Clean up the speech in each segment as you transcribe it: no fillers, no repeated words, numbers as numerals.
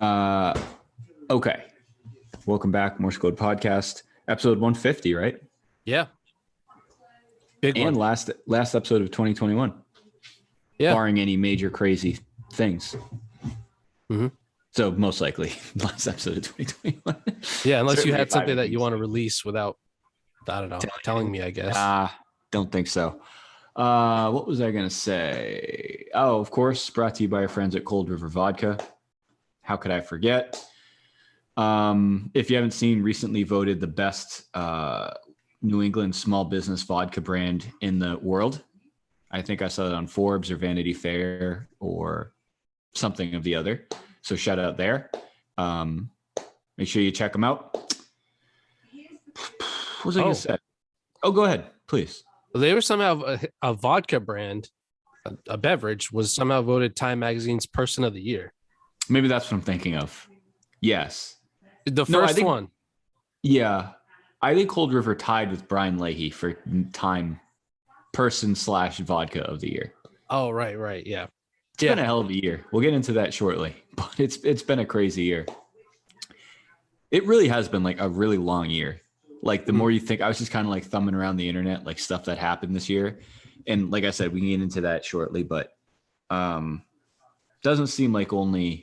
Okay. Welcome back, Morse Code Podcast, episode 150, right? Yeah. Big And one. last episode of 2021, Yeah. barring any major crazy things. Mm-hmm. So most likely last episode of 2021. Yeah, unless you Certainly had something that you things. want to release without, I don't know, telling me, I guess. Don't think so. What was I going to say? Oh, of course, brought to you by our friends at Cold River Vodka. How could I forget? If you haven't seen, recently voted the best New England small business vodka brand in the world. I think I saw it on Forbes or Vanity Fair or something of the other. So shout out there. Make sure you check them out. What was I going to say? Oh, go ahead, please. They were somehow a vodka brand, a beverage, was somehow voted Time Magazine's Person of the Year. Maybe that's what I'm thinking of. Yes. The first one. Yeah. I think Cold River tied with Brian Leahy for Time Person/Vodka of the Year. Oh, right. Yeah. It's been a hell of a year. We'll get into that shortly, but it's been a crazy year. It really has been like a really long year. Like the more you think, I was just kind of like thumbing around the internet, like stuff that happened this year. And like I said, we can get into that shortly, but doesn't seem like only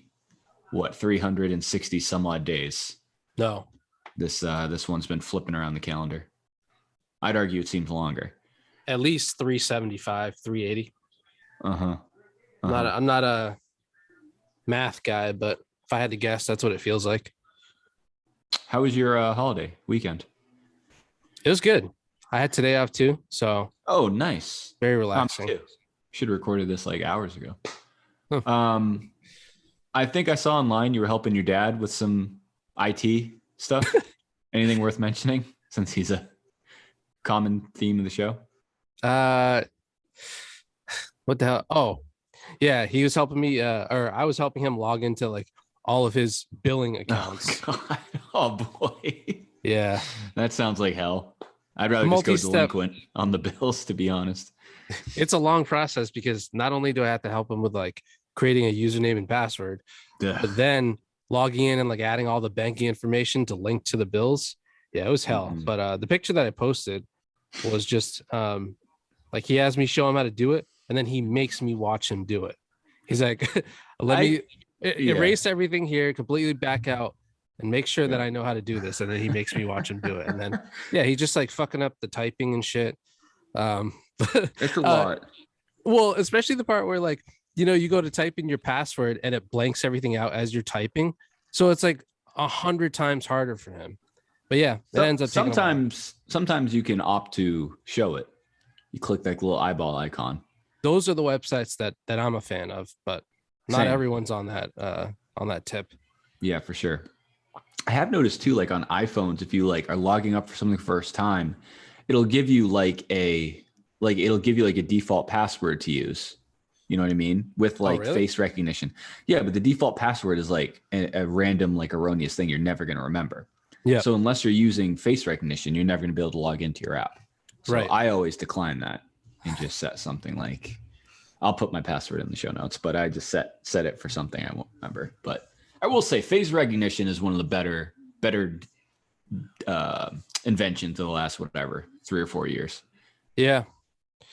360 some odd days. No. This one's been flipping around the calendar. I'd argue it seems longer. At least 375, 380. I'm not a math guy, but if I had to guess, that's what it feels like. How was your holiday weekend? It was good. I had today off too, so. Oh, nice. Very relaxing. Should have recorded this like hours ago. Huh. I think I saw online you were helping your dad with some IT stuff. Anything worth mentioning since he's a common theme of the show? What the hell? Oh, yeah. He was helping me, or I was helping him log into like all of his billing accounts. Oh, God. Oh boy. Yeah. That sounds like hell. I'd rather just go delinquent on the bills, to be honest. It's a long process because not only do I have to help him with like creating a username and password, but then logging in and like adding all the banking information to link to the bills. Yeah, it was hell. Mm-hmm. But the picture that I posted was just like he has me show him how to do it, and then he makes me watch him do it. He's like, let me erase everything here, completely back out, and make sure that I know how to do this. And then he makes me watch him do it. And then, he's just like fucking up the typing and shit. It's a lot. Well, especially the part where like, you go to type in your password and it blanks everything out as you're typing. So it's like 100 times harder for him. But yeah, it ends up sometimes you can opt to show it. You click that little eyeball icon. Those are the websites that I'm a fan of, but not everyone's on that tip. Yeah, for sure. I have noticed too, like on iPhones, if you like are logging up for something first time, it'll give you like a default password to use. You know what I mean? With like face recognition. Yeah, but the default password is like a random, like erroneous thing you're never going to remember. Yeah. So unless you're using face recognition, you're never going to be able to log into your app. So I always decline that and just set something like, I'll put my password in the show notes, but I just set it for something I won't remember. But I will say face recognition is one of the better inventions of the last 3 or 4 years. Yeah.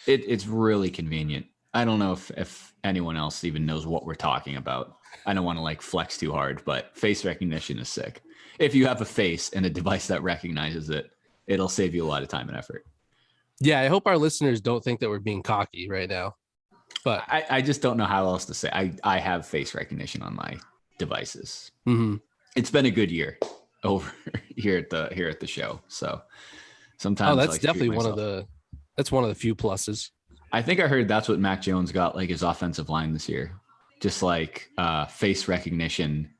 It's really convenient. I don't know if anyone else even knows what we're talking about. I don't want to like flex too hard, but face recognition is sick. If you have a face and a device that recognizes it, it'll save you a lot of time and effort. Yeah, I hope our listeners don't think that we're being cocky right now. But I just don't know how else to say. I have face recognition on my devices. Mm-hmm. It's been a good year over here at the show. So sometimes that's definitely one of the few pluses. I think I heard that's what Mac Jones got like his offensive line this year. Just like face recognition,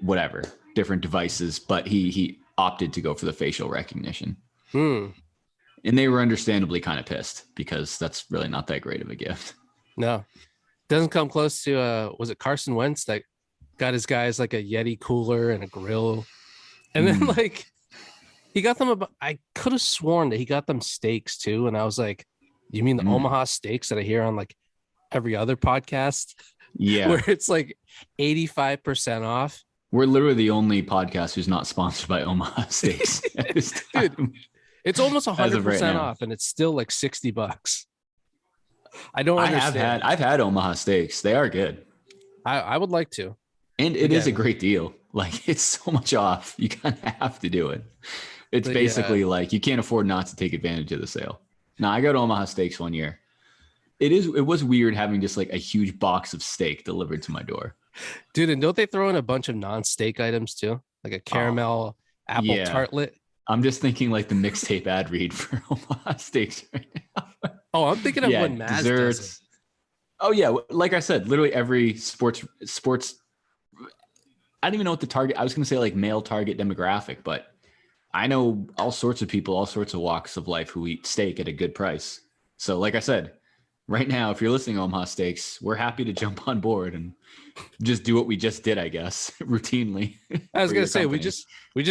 whatever, different devices, but he opted to go for the facial recognition. And they were understandably kind of pissed because that's really not that great of a gift. No, doesn't come close to was it Carson Wentz that got his guys like a Yeti cooler and a grill, and then like he got them I could have sworn that he got them steaks too, and I was like, you mean the Omaha steaks that I hear on like every other podcast? Yeah. where it's like 85% off. We're literally the only podcast who's not sponsored by Omaha Steaks at this time. Dude, it's almost As of right 100% now. off, and it's still like $60. I don't understand. I've had Omaha Steaks. They are good. I would like to. And it is a great deal. Like, it's so much off. You kind of have to do it. It's basically like you can't afford not to take advantage of the sale. Now, I got Omaha Steaks one year. It was weird having just like a huge box of steak delivered to my door. Dude, and don't they throw in a bunch of non-steak items too? Like a caramel apple tartlet? I'm just thinking like the mixtape ad read for Omaha Steaks right now. Oh, I'm thinking of when Maz desserts. does it. Oh yeah, like I said, literally every sports. I don't even know what the target. I was going to say like male target demographic, but I know all sorts of people, all sorts of walks of life who eat steak at a good price. So, like I said, right now, if you're listening to Omaha Steaks, we're happy to jump on board and just do what we just did, I guess, routinely. I was going to say we just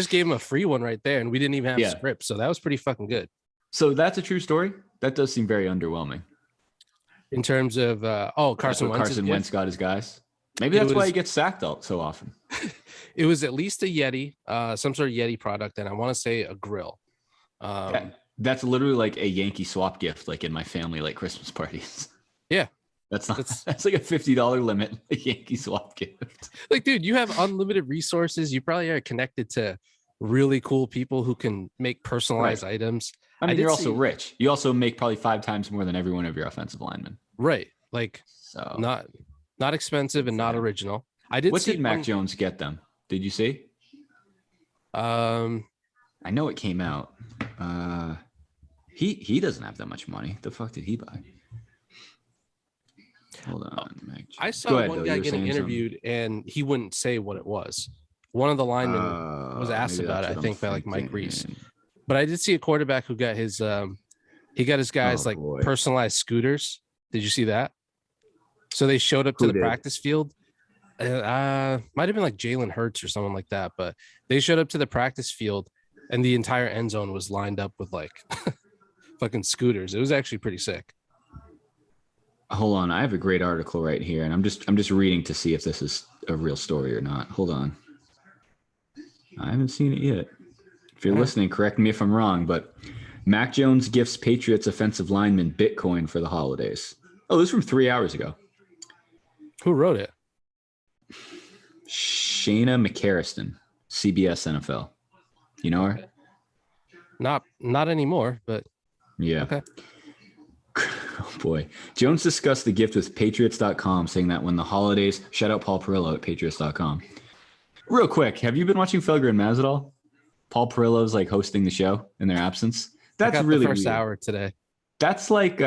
gave him a free one right there, and we didn't even have script, so that was pretty fucking good. So that's a true story. That does seem very underwhelming. In terms of Carson Wentz got his guys. Maybe that's why he gets sacked so often. It was at least a Yeti, some sort of Yeti product, and I want to say a grill. That's literally like a Yankee swap gift, like in my family, like Christmas parties. Yeah. That's like a $50 limit, a Yankee swap gift. Like, dude, you have unlimited resources. You probably are connected to really cool people who can make personalized items. I mean, you're also rich. You also make probably 5 times more than every one of your offensive linemen. Right. Like, so not expensive and not original. What did Mac Jones get them? Did you see? I know it came out. He doesn't have that much money. The fuck did he buy? Hold on. I saw one guy getting interviewed and he wouldn't say what it was. One of the linemen was asked about it, I think, by like Mike Reese. But I did see a quarterback who got his guys personalized scooters. Did you see that? So they showed up to the practice field. Might have been like Jalen Hurts or someone like that, but they showed up to the practice field and the entire end zone was lined up with like fucking scooters. It was actually pretty sick. Hold on, I have a great article right here, and I'm just reading to see if this is a real story or not. Hold on. I haven't seen it yet. If you're listening, correct me if I'm wrong, but Mac Jones gifts Patriots offensive lineman Bitcoin for the holidays. Oh, this is from 3 hours ago. Who wrote it? Shayna McCarriston, CBS NFL. You know her? Not anymore, but yeah. Okay. Oh boy. Jones discussed the gift with Patriots.com, saying that when the holidays, shout out Paul Perillo at Patriots.com. Real quick, have you been watching Felger and Maz at all? Paul Perillo's like hosting the show in their absence. That's really the first weird. hour today. That's like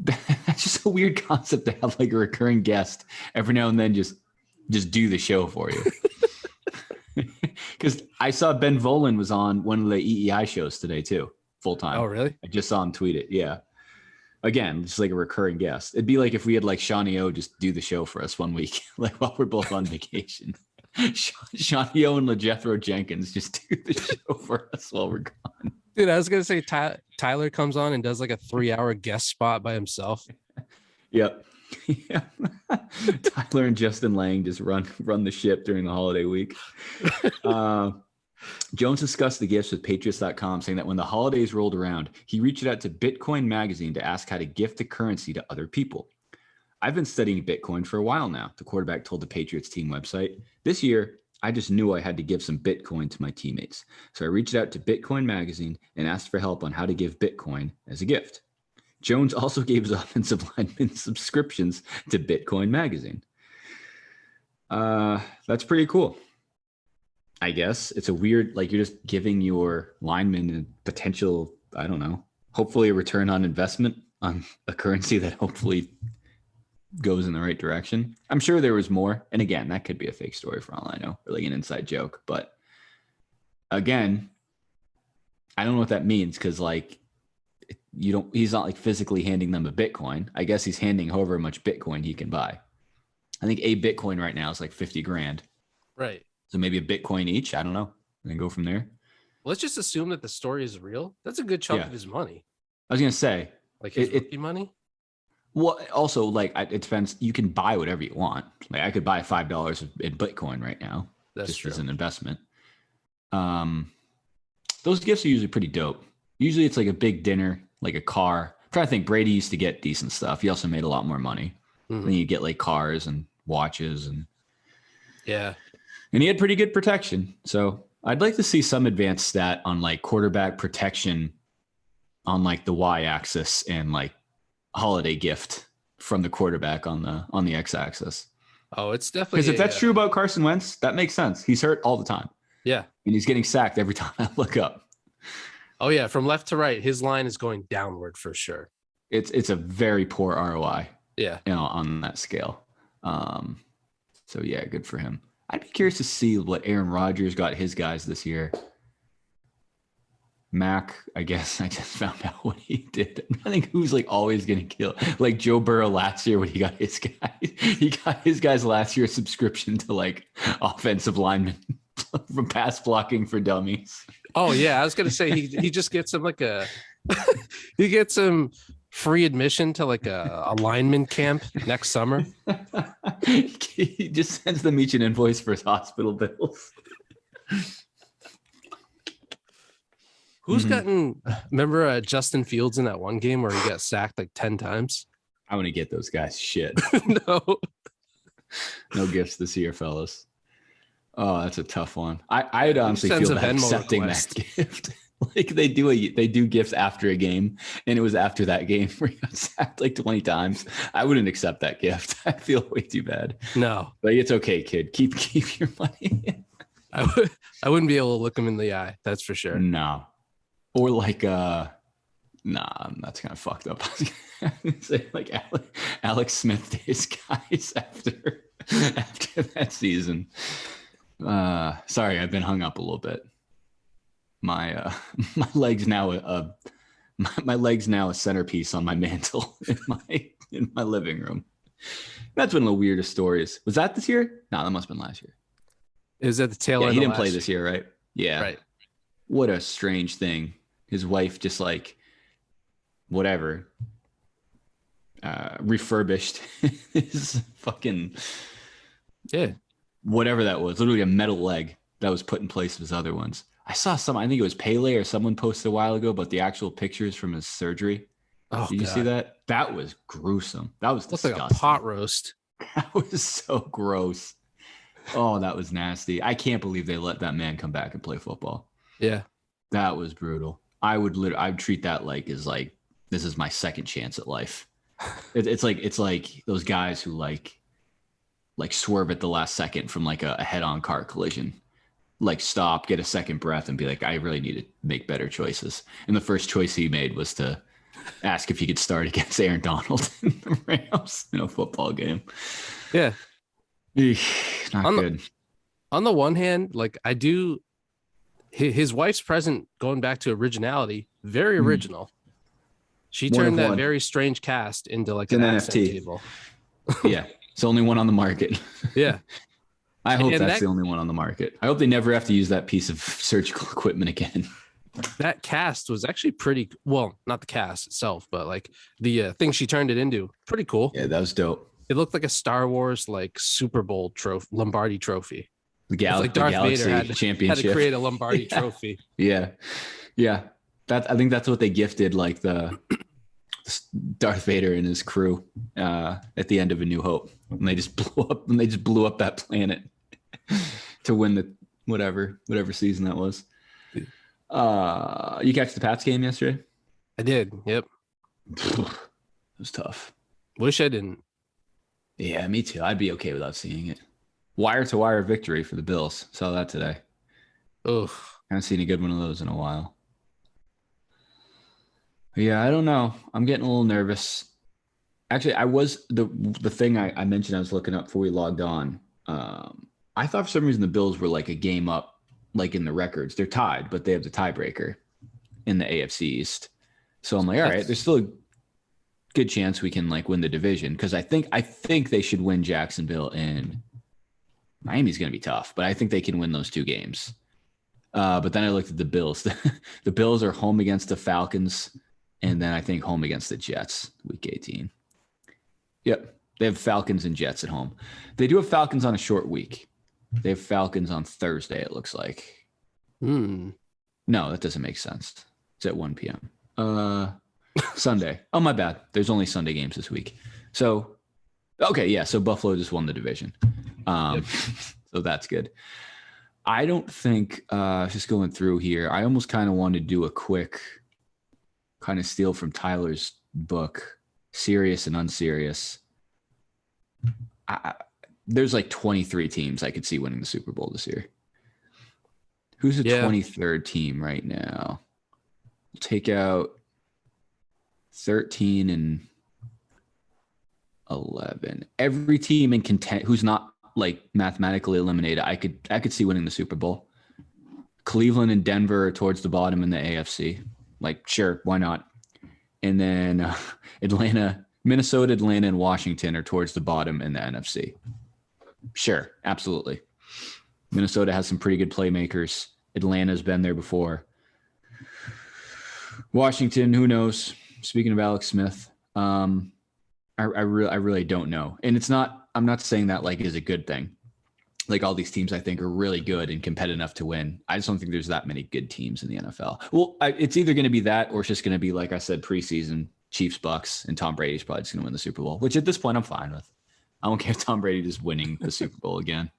that's just a weird concept to have like a recurring guest every now and then just do the show for you. Because I saw Ben Volen was on one of the EEI shows today too, full time. Oh, really? I just saw him tweet it. Yeah. Again, just like a recurring guest. It'd be like if we had like Shawnee O just do the show for us one week, like while we're both on vacation. Shawnee O and LeJethro Jenkins just do the show for us while we're gone. Dude, I was gonna say Tyler comes on and does like a 3-hour guest spot by himself. Yep. Yeah. Tyler and Justin Lang just run the ship during the holiday week. Jones discussed the gifts with Patriots.com, saying that when the holidays rolled around, he reached out to Bitcoin Magazine to ask how to gift the currency to other people. I've been studying Bitcoin for a while now, the quarterback told the Patriots team website. This year, I just knew I had to give some Bitcoin to my teammates. So I reached out to Bitcoin Magazine and asked for help on how to give Bitcoin as a gift. Jones also gave his offensive linemen subscriptions to Bitcoin Magazine. That's pretty cool. I guess it's a weird, like you're just giving your linemen a potential, I don't know, hopefully a return on investment on a currency that hopefully goes in the right direction. I'm sure there was more. And again, that could be a fake story for all I know, or like an inside joke. But again, I don't know what that means because like he's not like physically handing them a Bitcoin. I guess he's handing however much Bitcoin he can buy. I think a Bitcoin right now is like 50 grand. Right. So maybe a Bitcoin each. I don't know. And then go from there. Let's just assume that the story is real. That's a good chunk of his money. I was going to say. Like his rookie money? Well, also like it depends. You can buy whatever you want. Like I could buy $5 in Bitcoin right now, That's just true. as an investment. Those gifts are usually pretty dope. Usually it's like a big dinner, like a car. I'm trying to think. Brady used to get decent stuff. He also made a lot more money. Then you get like cars and watches and yeah. And he had pretty good protection. So I'd like to see some advanced stat on like quarterback protection on like the y-axis and like holiday gift from the quarterback on the x-axis. Oh, it's definitely because if that's true about Carson Wentz, that makes sense. He's hurt all the time. Yeah, and he's getting sacked every time I look up. Oh yeah, from left to right, his line is going downward for sure. It's a very poor ROI. Yeah, on that scale. So yeah, good for him. I'd be curious to see what Aaron Rodgers got his guys this year. Mac, I guess I just found out what he did. I think who's like always going to kill. Like Joe Burrow last year when he got his guys. He got his guys last year a subscription to like offensive linemen from pass blocking for dummies. Oh yeah, I was gonna say he just gets him like he gets him free admission to like a lineman camp next summer. He just sends them each an invoice for his hospital bills. Who's gotten? Remember Justin Fields in that one game where he got sacked like 10 times? I'm gonna get those guys shit. No gifts this year, fellas. Oh, that's a tough one. I'd honestly feel bad accepting that gift. Like they do gifts after a game, and it was after that game where he got sacked like 20 times. I wouldn't accept that gift. I feel way too bad. No, like it's okay, kid. Keep your money. I wouldn't be able to look him in the eye. That's for sure. No, or like nah, that's kind of fucked up. Say like Alex Smith to his guys after that season. Sorry, I've been hung up a little bit. My leg's now a centerpiece on my mantle in my living room. That's one of the weirdest stories. Was that this year? No, that must have been last year. It was at the tail end. He didn't play this year, right? Yeah. Right. What a strange thing. His wife just like whatever refurbished his fucking whatever that was, literally a metal leg that was put in place of his other ones. I saw I think it was Pele or someone posted a while ago, but the actual pictures from his surgery. Oh, did you see that? That was gruesome. That was disgusting. Like a pot roast. That was so gross. Oh, that was nasty. I can't believe they let that man come back and play football. Yeah. That was brutal. I'd treat that like this is my second chance at life. It's like those guys who like swerve at the last second from like a head-on car collision. Like stop, get a second breath, and be like, I really need to make better choices. And the first choice he made was to ask if he could start against Aaron Donald in the Rams in a football game. Yeah. Not good. On the one hand, like I do, his wife's present, going back to originality, very original. She turned that very strange cast into like an NFT table. Yeah. It's the only one on the market. Yeah. I hope that's the only one on the market. I hope they never have to use that piece of surgical equipment again. That cast was actually pretty well, not the cast itself, but like the thing she turned it into. Pretty cool. Yeah, that was dope. It looked like a Star Wars like Super Bowl trophy, Lombardi trophy. Like Darth Vader had to create a Lombardi trophy. Yeah. I think that's what they gifted like the Darth Vader and his crew at the end of A New Hope, and they just blew up that planet to win the whatever season that was. You catch the Pats game yesterday? I did. Yep. It was tough. Wish I didn't. Yeah, me too. I'd be okay without seeing it. Wire to wire victory for the Bills. Saw that today. Oh, haven't seen a good one of those in a while. Yeah, I don't know. I'm getting a little nervous. Actually, I was the thing I mentioned I was looking up before we logged on. I thought for some reason the Bills were like a game up, like in the records. They're tied, but they have the tiebreaker in the AFC East. So I'm like, all right, there's still a good chance we can like win the division because I think they should win Jacksonville, and Miami's going to be tough, but I think they can win those two games. But then I looked at the Bills. The Bills are home against the Falcons. And then I think home against the Jets, week 18. Yep. They have Falcons and Jets at home. They do have Falcons on a short week. They have Falcons on Thursday, it looks like. No, that doesn't make sense. It's at 1 p.m. Sunday. Oh, my bad. There's only Sunday games this week. So, okay, yeah. So Buffalo just won the division. Yep. So that's good. I don't think, just going through here, I almost kind of wanted to do a quick kind of steal from Tyler's book, Serious and Unserious. There's like 23 teams I could see winning the Super Bowl this year. Who's the 23rd team right now? We'll take out 13 and 11. Every team in content who's not like mathematically eliminated, I could see winning the Super Bowl. Cleveland and Denver are towards the bottom in the AFC. Like, sure, why not? And then Minnesota, Atlanta, and Washington are towards the bottom in the NFC. Sure, absolutely. Minnesota has some pretty good playmakers. Atlanta's been there before. Washington, who knows? Speaking of Alex Smith, I really don't know. And I'm not saying that like is a good thing. Like all these teams I think are really good and competitive enough to win. I just don't think there's that many good teams in the NFL. Well, it's either going to be that or it's just going to be, like I said, preseason Chiefs, Bucks, and Tom Brady's probably just going to win the Super Bowl, which at this point I'm fine with. I don't care if Tom Brady is winning the Super Bowl again.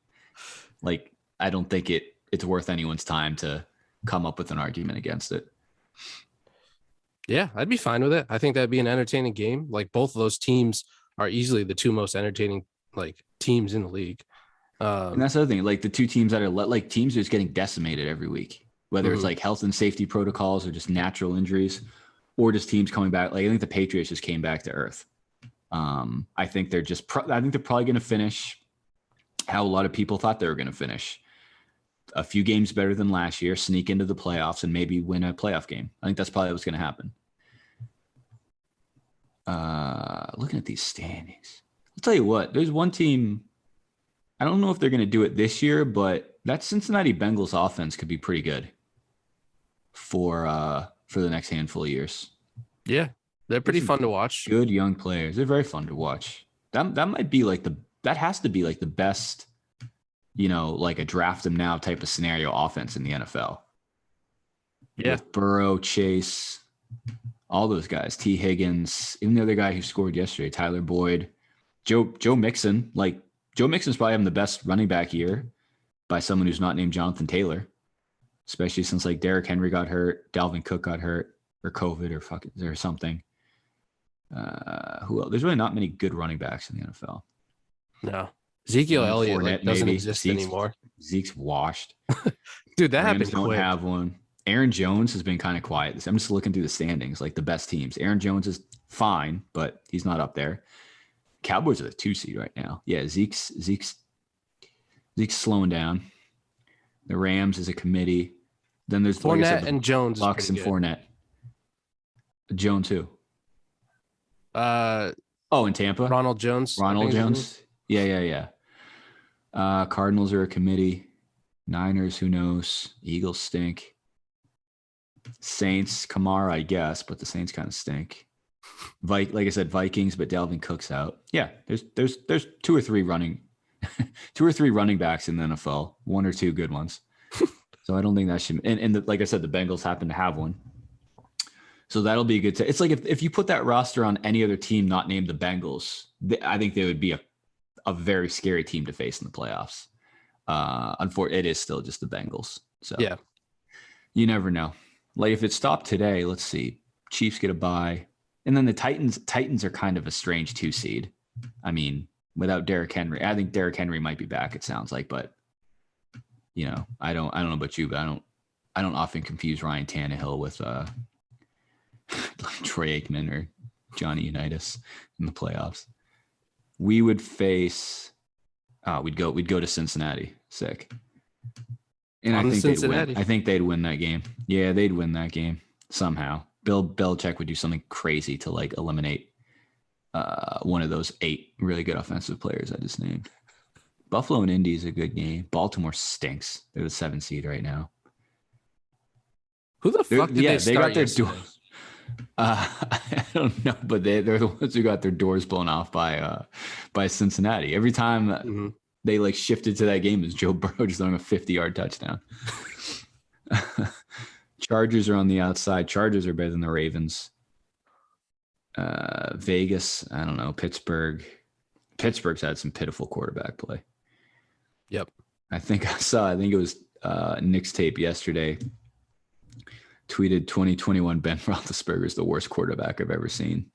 Like, I don't think it's worth anyone's time to come up with an argument against it. Yeah, I'd be fine with it. I think that'd be an entertaining game. Like both of those teams are easily the two most entertaining like teams in the league. And that's the other thing. Like the two teams that are like teams are just getting decimated every week, whether it's like health and safety protocols or just natural injuries, or just teams coming back. Like I think the Patriots just came back to earth. I think they're probably going to finish how a lot of people thought they were going to finish. A few games better than last year, sneak into the playoffs, and maybe win a playoff game. I think that's probably what's going to happen. Looking at these standings, I'll tell you what, there's one team, I don't know if they're going to do it this year, but that Cincinnati Bengals offense could be pretty good for the next handful of years. Yeah, they're pretty fun to watch. Good young players. They're very fun to watch. That might be like that has to be like the best, like a draft them now type of scenario offense in the NFL. Yeah. With Burrow, Chase, all those guys, T. Higgins, even the other guy who scored yesterday, Tyler Boyd, Joe Mixon. Like Joe Mixon's probably having the best running back year by someone who's not named Jonathan Taylor, especially since like Derrick Henry got hurt, Dalvin Cook got hurt or COVID or something. Who else? There's really not many good running backs in the NFL. No. Ezekiel Elliott doesn't exist anymore. Zeke's washed. Dude, that Rams happened don't quick. have one. Aaron Jones has been kind of quiet. I'm just looking through the standings, like the best teams. Aaron Jones is fine, but he's not up there. Cowboys are the 2 seed right now. Yeah, Zeke's slowing down. The Rams is a committee. Then there's Fournette and Jones. Bucks and Fournette. Jones who? In Tampa. Ronald Jones. Yeah. Cardinals are a committee. Niners, who knows? Eagles stink. Saints, Kamara, I guess, but the Saints kind of stink. Like I said, Vikings, but Dalvin Cook's out. Yeah, there's 2 or 3 running backs in the NFL, 1 or 2 good ones. So I don't think that should. And like I said, the Bengals happen to have one. So that'll be a good. It's like if you put that roster on any other team not named the Bengals, I think they would be a very scary team to face in the playoffs. Unfortunately, it is still just the Bengals. So yeah, you never know. Like if it stopped today, let's see, Chiefs get a bye, and then the Titans are kind of a strange 2 seed. I mean, without Derrick Henry, I think Derrick Henry might be back. It sounds like, but I don't know about you, but I don't often confuse Ryan Tannehill with Troy Aikman or Johnny Unitas in the playoffs. We would face. We'd go to Cincinnati. Sick. And I think they'd win. I think they'd win that game. Yeah, they'd win that game somehow. Bill Belichick would do something crazy to like eliminate one of those 8 really good offensive players I just named. Buffalo and Indy is a good game. Baltimore stinks. They're the 7 seed right now. Who the fuck did they start got their yesterday? I don't know, but they're the ones who got their doors blown off by Cincinnati. Every time they like shifted to that game, is Joe Burrow just throwing a 50-yard touchdown. Chargers are on the outside. Chargers are better than the Ravens. Vegas, I don't know. Pittsburgh's had some pitiful quarterback play. Yep. I think it was Nick's tape yesterday. Tweeted 2021 Ben Roethlisberger is the worst quarterback I've ever seen.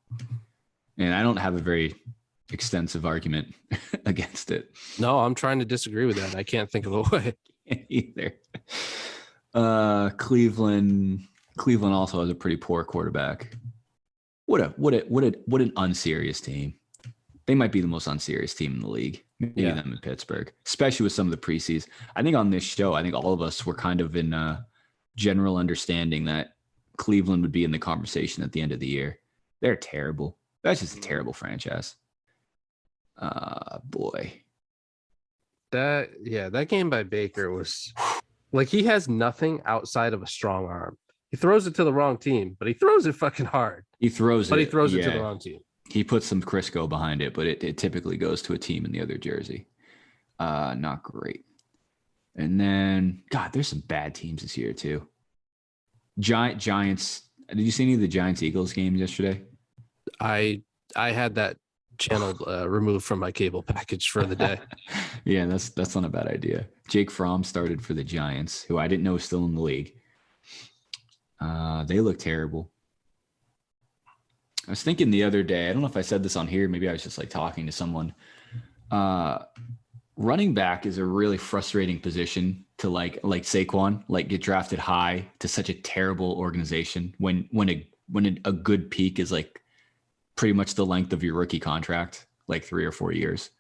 And I don't have a very extensive argument against it. No, I'm trying to disagree with that. I can't think of a way. Either. Cleveland also has a pretty poor quarterback. What an unserious team. They might be the most unserious team in the league. Maybe them in Pittsburgh, especially with some of the preseason. I think on this show, all of us were kind of in general understanding that Cleveland would be in the conversation at the end of the year. They're terrible. That's just a terrible franchise. Boy. That game by Baker was like, he has nothing outside of a strong arm. He throws it to the wrong team, but he throws it fucking hard. He throws it to the wrong team. He puts some Crisco behind it, but it typically goes to a team in the other jersey. Not great. And then, God, there's some bad teams this year too. Giants. Did you see any of the Giants-Eagles games yesterday? I had that channel removed from my cable package for the day. Yeah, that's not a bad idea. Jake Fromm started for the Giants, who I didn't know was still in the league. They look terrible. I was thinking the other day, I don't know if I said this on here, maybe I was just like talking to someone. Running back is a really frustrating position to like Saquon, like get drafted high to such a terrible organization when a good peak is like pretty much the length of your rookie contract, like 3 or 4 years.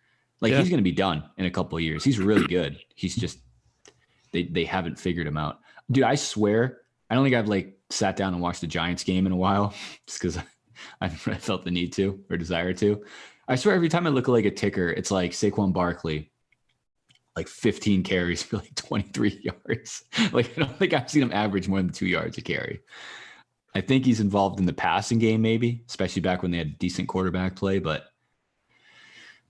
Like he's going to be done in a couple of years. He's really good. He's just, they haven't figured him out. Dude, I swear, I don't think I've like sat down and watched the Giants game in a while just because I felt the need to or desire to. I swear every time I look at like a ticker, it's like Saquon Barkley, like 15 carries for like 23 yards. Like I don't think I've seen him average more than 2 yards a carry. I think he's involved in the passing game, maybe, especially back when they had decent quarterback play. But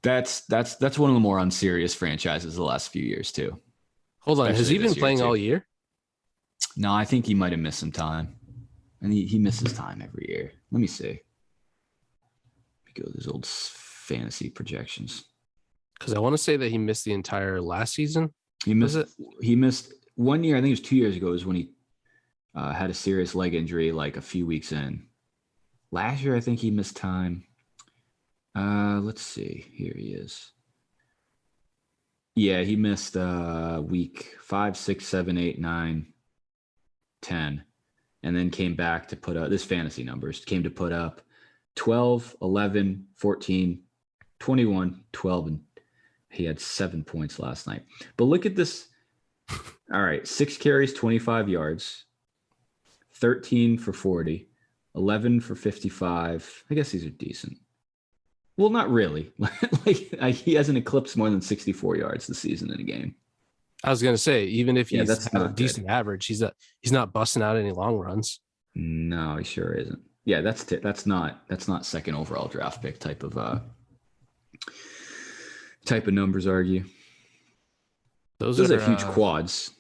that's one of the more unserious franchises the last few years too. Hold on, has he been playing all year? No, I think he might have missed some time, and he misses time every year. Let me see. Let me go to those old fantasy projections. Because I want to say that he missed the entire last season. He missed 1 year. I think it was 2 years ago. Is when he had a serious leg injury, like a few weeks in. Last year, I think he missed time. Let's see. Here he is. Yeah, he missed week 5, 6, 7, 8, 9, 10, and then came back to put up this fantasy numbers. Came to put up 12, 11, 14, 21, 12, and he had 7 points last night. But look at this. All right, 6 carries, 25 yards, 13 for 40, 11 for 55. I guess these are decent. Well, not really. He hasn't eclipsed more than 64 yards this season in a game. I was going to say, even if he's that's a decent average, he's not busting out any long runs. No, he sure isn't. Yeah, that's not second overall draft pick type of numbers, argue. Those are huge quads.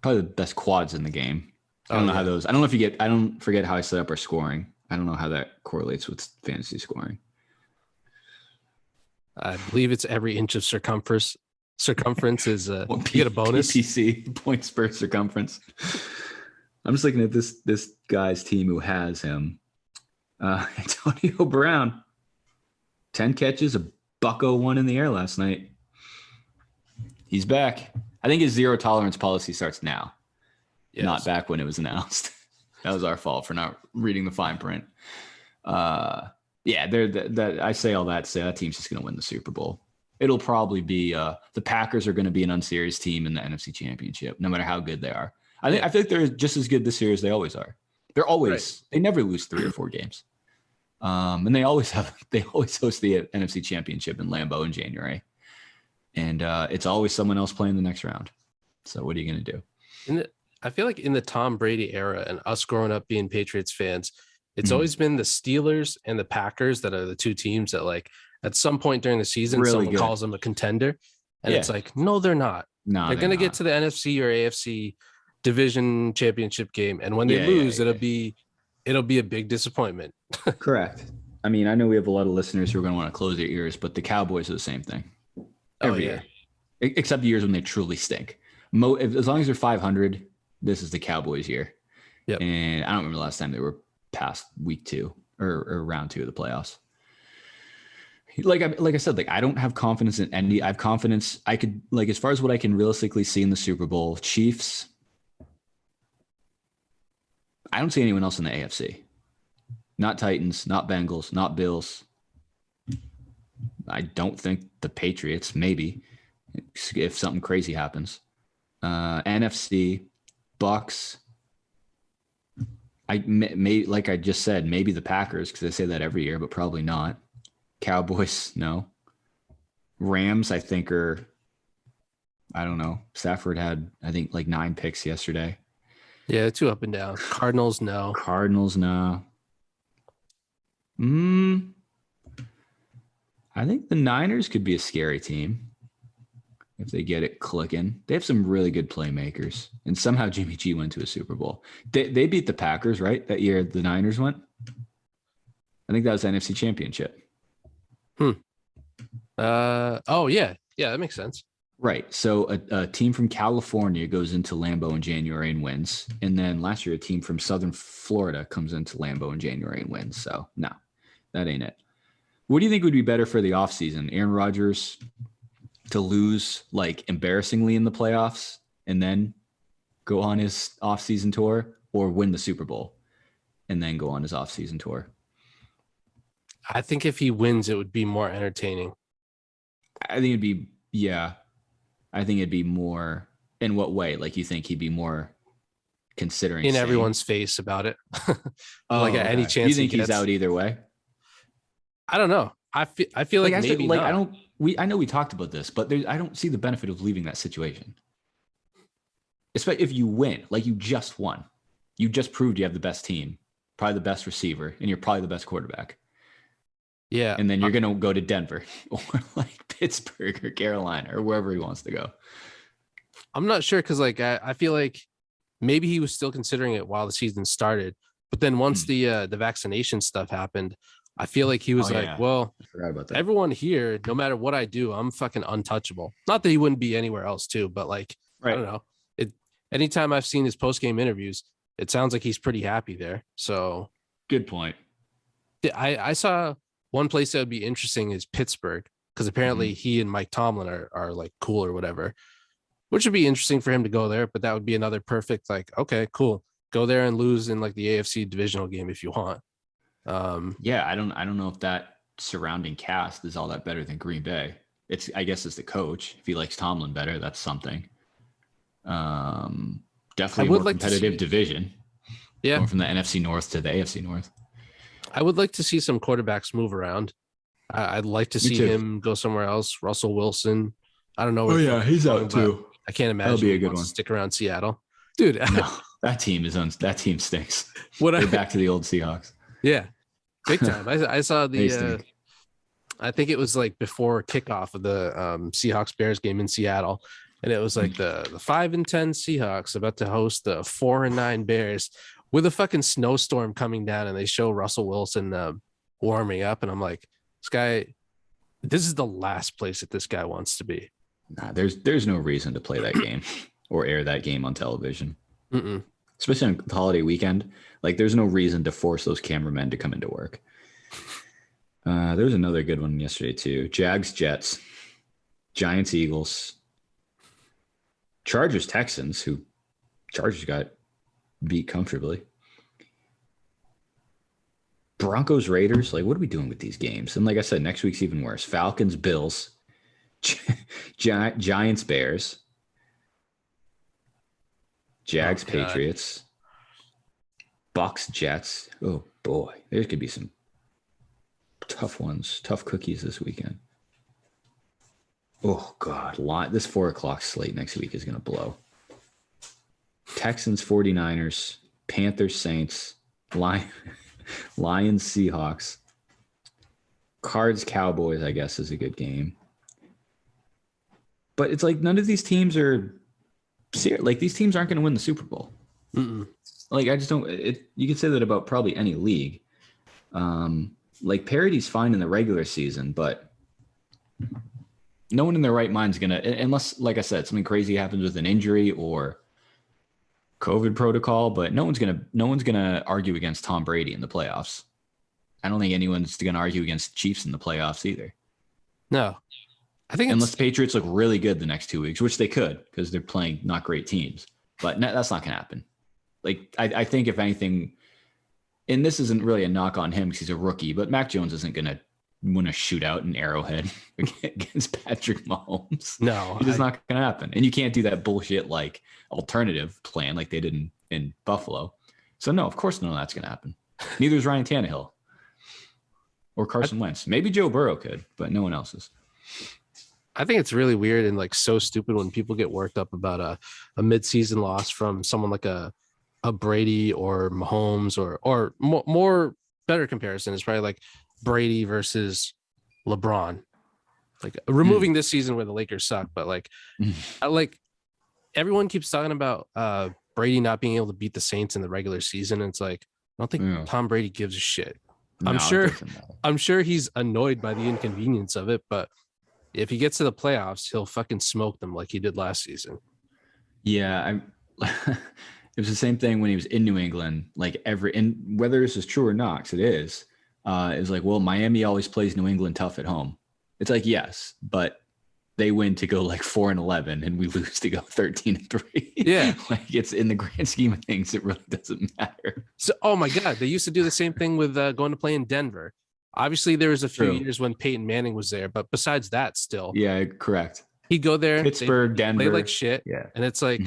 Probably the best quads in the game. I don't know how those. I don't forget how I set up our scoring. I don't know how that correlates with fantasy scoring. I believe it's every inch of circumference is you get a bonus. PPC, points per circumference. I'm just looking at this guy's team who has him. Antonio Brown, 10 catches, a $101 in the air last night. He's back. I think his zero tolerance policy starts now, not back when it was announced. That was our fault for not reading the fine print. I say all that to say that team's just going to win the Super Bowl. It'll probably be the Packers are going to be an unserious team in the NFC Championship, no matter how good they are. I feel like they're just as good this year as they always are. They never lose 3 or 4 games. And they always host the NFC Championship in Lambeau in January. And it's always someone else playing the next round. So what are you going to do? I feel like in the Tom Brady era and us growing up being Patriots fans, It's always been the Steelers and the Packers that are the two teams that like at some point during the season, Really someone good. calls them a contender. And it's like, no, they're not. No, they're going to get to the NFC or AFC division championship game. And when they lose, it'll be a big disappointment. Correct. I mean, I know we have a lot of listeners who are going to want to close their ears, but the Cowboys are the same thing every year, except years when they truly stink. As long as they're 500, this is the Cowboys year. Yep. And I don't remember the last time they were past week 2 or round 2 of the playoffs. Like I said, like I don't have confidence in any. I have confidence. I could like as far as what I can realistically see in the Super Bowl, Chiefs. I don't see anyone else in the AFC. Not Titans, not Bengals, not Bills. I don't think the Patriots. Maybe if something crazy happens. NFC, Bucks. I may like I just said, maybe the Packers because they say that every year, but probably not. Cowboys, no. Rams, I think are. I don't know. Stafford had, I think, like 9 picks yesterday. Yeah, 2 up and down. Cardinals, no. Cardinals, no. I think the Niners could be a scary team if they get it clicking. They have some really good playmakers, and somehow Jimmy G went to a Super Bowl. They beat the Packers, right? That year the Niners went. I think that was the NFC Championship. Oh yeah, that makes sense. Right. So a team from California goes into Lambeau in January and wins. And then last year, a team from Southern Florida comes into Lambeau in January and wins. So no, that ain't it. What do you think would be better for the offseason? Aaron Rodgers to lose like embarrassingly in the playoffs and then go on his offseason tour, or win the Super Bowl and then go on his offseason tour? I think if he wins, it would be more entertaining. I think it'd be, yeah. I think it'd be more, in what way? Like you think he'd be more considering in everyone's face about it. Like at any chance. You think he's out either way? I don't know. I feel like maybe like not. I know we talked about this, but I don't see the benefit of leaving that situation. Especially if you win, like you just won. You just proved you have the best team, probably the best receiver, and you're probably the best quarterback. Yeah. And then you're going to go to Denver or like Pittsburgh or Carolina or wherever he wants to go. I'm not sure because like I feel like maybe he was still considering it while the season started. But then once the vaccination stuff happened, I feel like he was well, I forgot about that. Everyone here, no matter what I do, I'm fucking untouchable. Not that he wouldn't be anywhere else too, but like, I don't know. Anytime I've seen his post-game interviews, it sounds like he's pretty happy there. So good point. I saw one place that would be interesting is Pittsburgh, because apparently he and Mike Tomlin are like cool or whatever, which would be interesting for him to go there. But that would be another perfect, like, okay, cool. Go there and lose in like the AFC divisional game if you want. Yeah, I don't know if that surrounding cast is all that better than Green Bay. I guess it's the coach. If he likes Tomlin better, that's something. Definitely a more competitive division. Yeah. Going from the NFC North to the AFC North. I would like to see some quarterbacks move around. I'd like to see him go somewhere else. Russell Wilson. I don't know. Oh yeah, he's out too. I can't imagine that'll be a good one. Stick around Seattle, dude. No, that team stinks. They're back to the old Seahawks. Yeah, big time. I saw the. I think it was like before kickoff of the Seahawks Bears game in Seattle, and it was like the 5-10 Seahawks about to host the 4-9 Bears with a fucking snowstorm coming down, and they show Russell Wilson warming up, and I'm like, this is the last place that this guy wants to be. Nah, there's no reason to play that game or air that game on television, especially on the holiday weekend. Like, there's no reason to force those cameramen to come into work. There was another good one yesterday too. Jags, Jets, Giants, Eagles, Chargers, Texans, who Chargers got beat comfortably. Broncos, Raiders. Like, what are we doing with these games? And like I said, next week's even worse. Falcons, Bills, Giants, Bears, Jags, Patriots, Bucks, Jets. Oh boy, there could be some tough ones, tough cookies this weekend. Oh God, this 4:00 slate next week is going to blow. Texans, 49ers, Panthers, Saints, Lions, Seahawks. Cards, Cowboys, I guess, is a good game. But it's like none of these teams are serious. Like these teams aren't going to win the Super Bowl. Mm-mm. Like I just don't. You can say that about probably any league. Like parity's fine in the regular season, but no one in their right mind is gonna, unless, like I said, something crazy happens with an injury or COVID protocol. But no one's gonna argue against Tom Brady in the playoffs. I don't think anyone's gonna argue against Chiefs in the playoffs either. No, I think unless the Patriots look really good the next 2 weeks, which they could because they're playing not great teams. But that's not gonna happen. Like I think if anything. And this isn't really a knock on him because he's a rookie, but Mac Jones isn't going to win a shootout in Arrowhead against Patrick Mahomes. No, it's just not going to happen. And you can't do that bullshit like alternative plan like they did in Buffalo. So no, of course none of that's going to happen. Neither is Ryan Tannehill or Carson Wentz. Maybe Joe Burrow could, but no one else is. I think it's really weird and like so stupid when people get worked up about a midseason loss from someone like a Brady or Mahomes or more better comparison is probably like Brady versus LeBron. Like removing this season where the Lakers suck, but like everyone keeps talking about Brady not being able to beat the Saints in the regular season. And it's like I don't think Tom Brady gives a shit. I'm sure he's annoyed by the inconvenience of it, but if he gets to the playoffs, he'll fucking smoke them like he did last season. Yeah, it was the same thing when he was in New England. Like and whether this is true or not, because it is, it was like, well, Miami always plays New England tough at home. It's like, yes, but they win to go like 4-11 and we lose to go 13-3. Yeah. Like it's in the grand scheme of things, it really doesn't matter. So, oh my God, they used to do the same thing with going to play in Denver. Obviously, there was a few years when Peyton Manning was there, but besides that, still. Yeah, correct. He'd go there. Pittsburgh, Denver. Play like shit. Yeah. And it's like,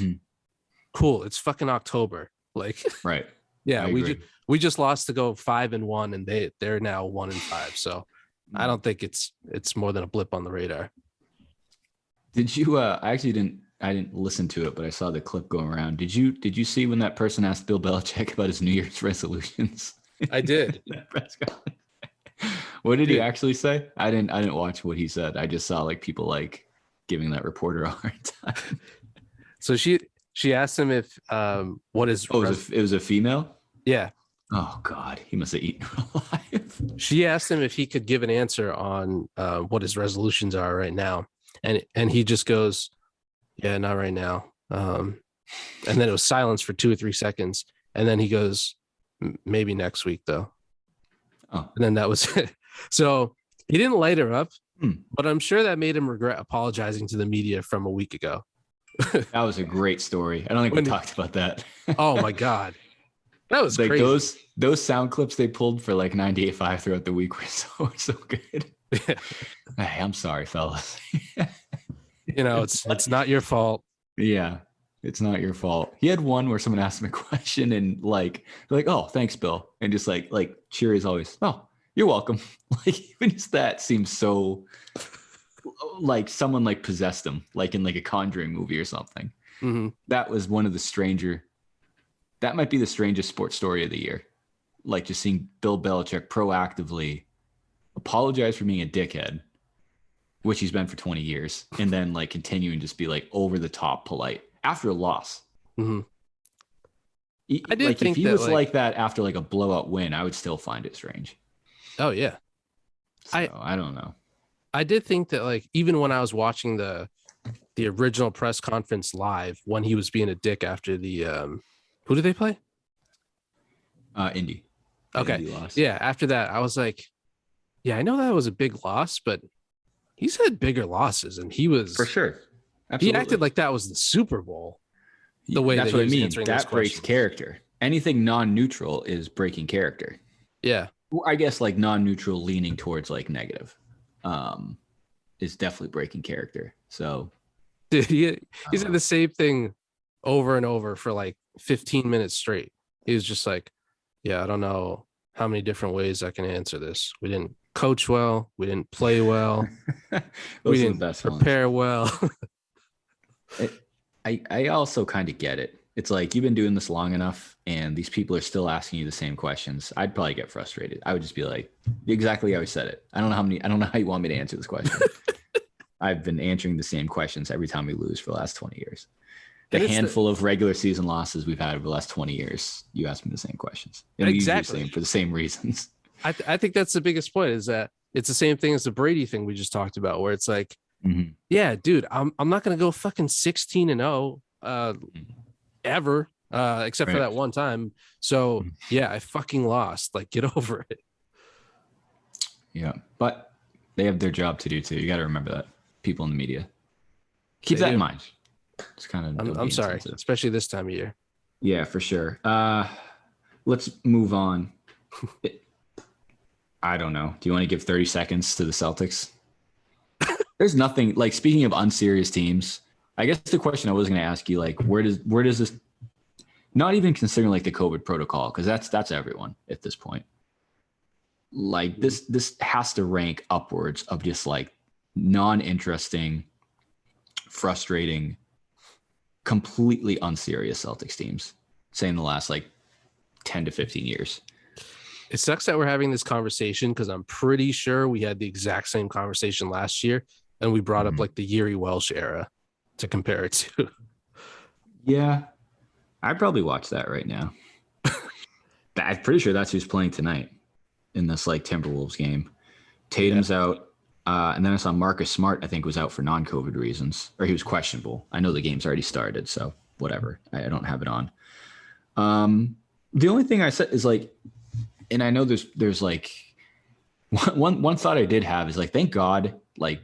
cool. It's fucking October. Like, right. Yeah. We just lost to go 5-1 and they're now 1-5. So I don't think it's more than a blip on the radar. Did you, I didn't listen to it, but I saw the clip going around. Did you see when that person asked Bill Belichick about his New Year's resolutions? I did. What did he actually say? I didn't watch what he said. I just saw like people like giving that reporter a hard time. So she asked him if what is it was a female? Yeah. Oh God, he must have eaten her alive. She asked him if he could give an answer on what his resolutions are right now. And he just goes, yeah, not right now. And then it was silence for 2 or 3 seconds. And then he goes, maybe next week though. Oh. And then that was it. So he didn't light her up, but I'm sure that made him regret apologizing to the media from a week ago. That was a great story. I don't think we talked about that. Oh my God. That was like crazy. Those sound clips they pulled for like 98.5 throughout the week were so good. Hey, I'm sorry, fellas. It's not your fault. Yeah, it's not your fault. He had one where someone asked him a question and like, they're like, oh, thanks, Bill. And just like cheery as always. Oh, you're welcome. Like even just that seems so like someone like possessed him, like in like a Conjuring movie or something. Mm-hmm. That was one of that might be the strangest sports story of the year. Like just seeing Bill Belichick proactively apologize for being a dickhead, which he's been for 20 years, and then like continuing to just be like over the top polite after a loss. Mm-hmm. I did think if he was like that after like a blowout win, I would still find it strange. Oh yeah. So, I don't know. I did think that like even when I was watching the original press conference live when he was being a dick after the who did they play? Indy. Okay. Indy lost. Yeah, after that I was like, yeah, I know that was a big loss, but he's had bigger losses and he was for sure. Absolutely. He acted like that was the Super Bowl. The way that's what I mean. That breaks character. Anything non-neutral is breaking character. Yeah. I guess like non-neutral leaning towards like negative is definitely breaking character. So dude, he said the same thing over and over for like 15 minutes straight. He was just like, yeah, I don't know how many different ways I can answer this. We didn't coach well. We didn't play well. We didn't prepare well. I also kind of get it. It's like you've been doing this long enough and these people are still asking you the same questions. I'd probably get frustrated. I would just be like, exactly how I said it. I don't know how you want me to answer this question. I've been answering the same questions every time we lose for the last 20 years. The handful of regular season losses we've had over the last 20 years, you ask me the same questions. And exactly. For the same reasons. I think that's the biggest point, is that it's the same thing as the Brady thing we just talked about, where it's like, yeah, dude, I'm not going to go fucking 16-0 ever, except for that one time. So yeah, I fucking lost. Like, get over it. Yeah. But they have their job to do too. You got to remember that. People in the media. Keep that in mind. It's kind of, I'm sorry, especially this time of year. Yeah, for sure. Let's move on. I don't know. Do you want to give 30 seconds to the Celtics? There's nothing, like, speaking of unserious teams, I guess the question I was going to ask you, like, where does this, not even considering like the COVID protocol, because that's everyone at this point. Like this has to rank upwards of just like non-interesting, frustrating, completely unserious Celtics teams, say in the last like 10 to 15 years. It sucks that we're having this conversation because I'm pretty sure we had the exact same conversation last year and we brought up like the Yuri Welsh era to compare it to. Yeah, I'd probably watch that right now. I'm pretty sure that's who's playing tonight in this like Timberwolves game. Tatum's out. And then I saw Marcus Smart, I think, was out for non-COVID reasons, or he was questionable. I know the game's already started, so whatever. I don't have it on. The only thing I said is like, and I know there's like one thought I did have is like, thank God, like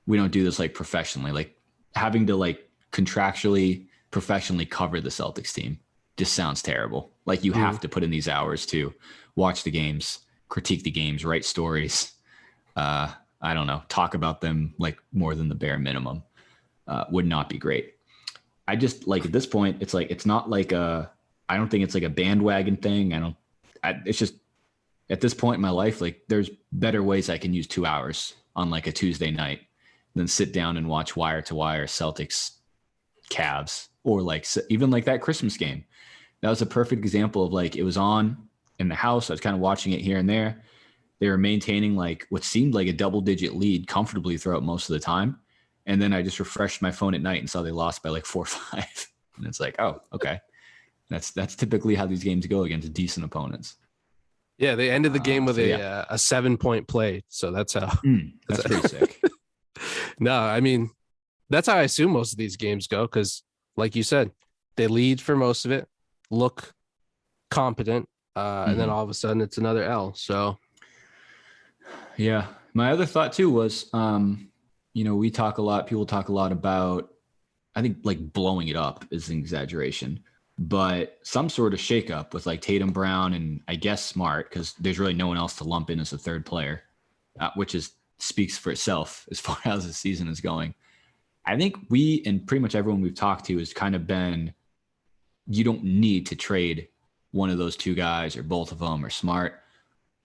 we don't do this like professionally, like having to like contractually professionally cover the Celtics team just sounds terrible. Like you have to put in these hours to watch the games, critique the games, write stories. I don't know, talk about them like more than the bare minimum would not be great. I just like at this point, it's like, it's not like I don't think it's like a bandwagon thing. It's just at this point in my life, like there's better ways I can use 2 hours on like a Tuesday night than sit down and watch wire to wire Celtics Cavs or like even like that Christmas game. That was a perfect example of like, it was on in the house. I was kind of watching it here and there. They were maintaining like what seemed like a double-digit lead comfortably throughout most of the time. And then I just refreshed my phone at night and saw they lost by like 4 or 5. And it's like, oh, okay. That's typically how these games go against decent opponents. Yeah, they ended the game with a 7-point play. So that's how. That's pretty sick. No, I mean, that's how I assume most of these games go because, like you said, they lead for most of it, look competent, and then all of a sudden it's another L. So. Yeah. My other thought too was, people talk a lot about, I think like blowing it up is an exaggeration, but some sort of shakeup with like Tatum, Brown, and I guess Smart, because there's really no one else to lump in as a third player, which speaks for itself as far as the season is going. I think we and pretty much everyone we've talked to has kind of been, you don't need to trade one of those two guys or both of them or Smart.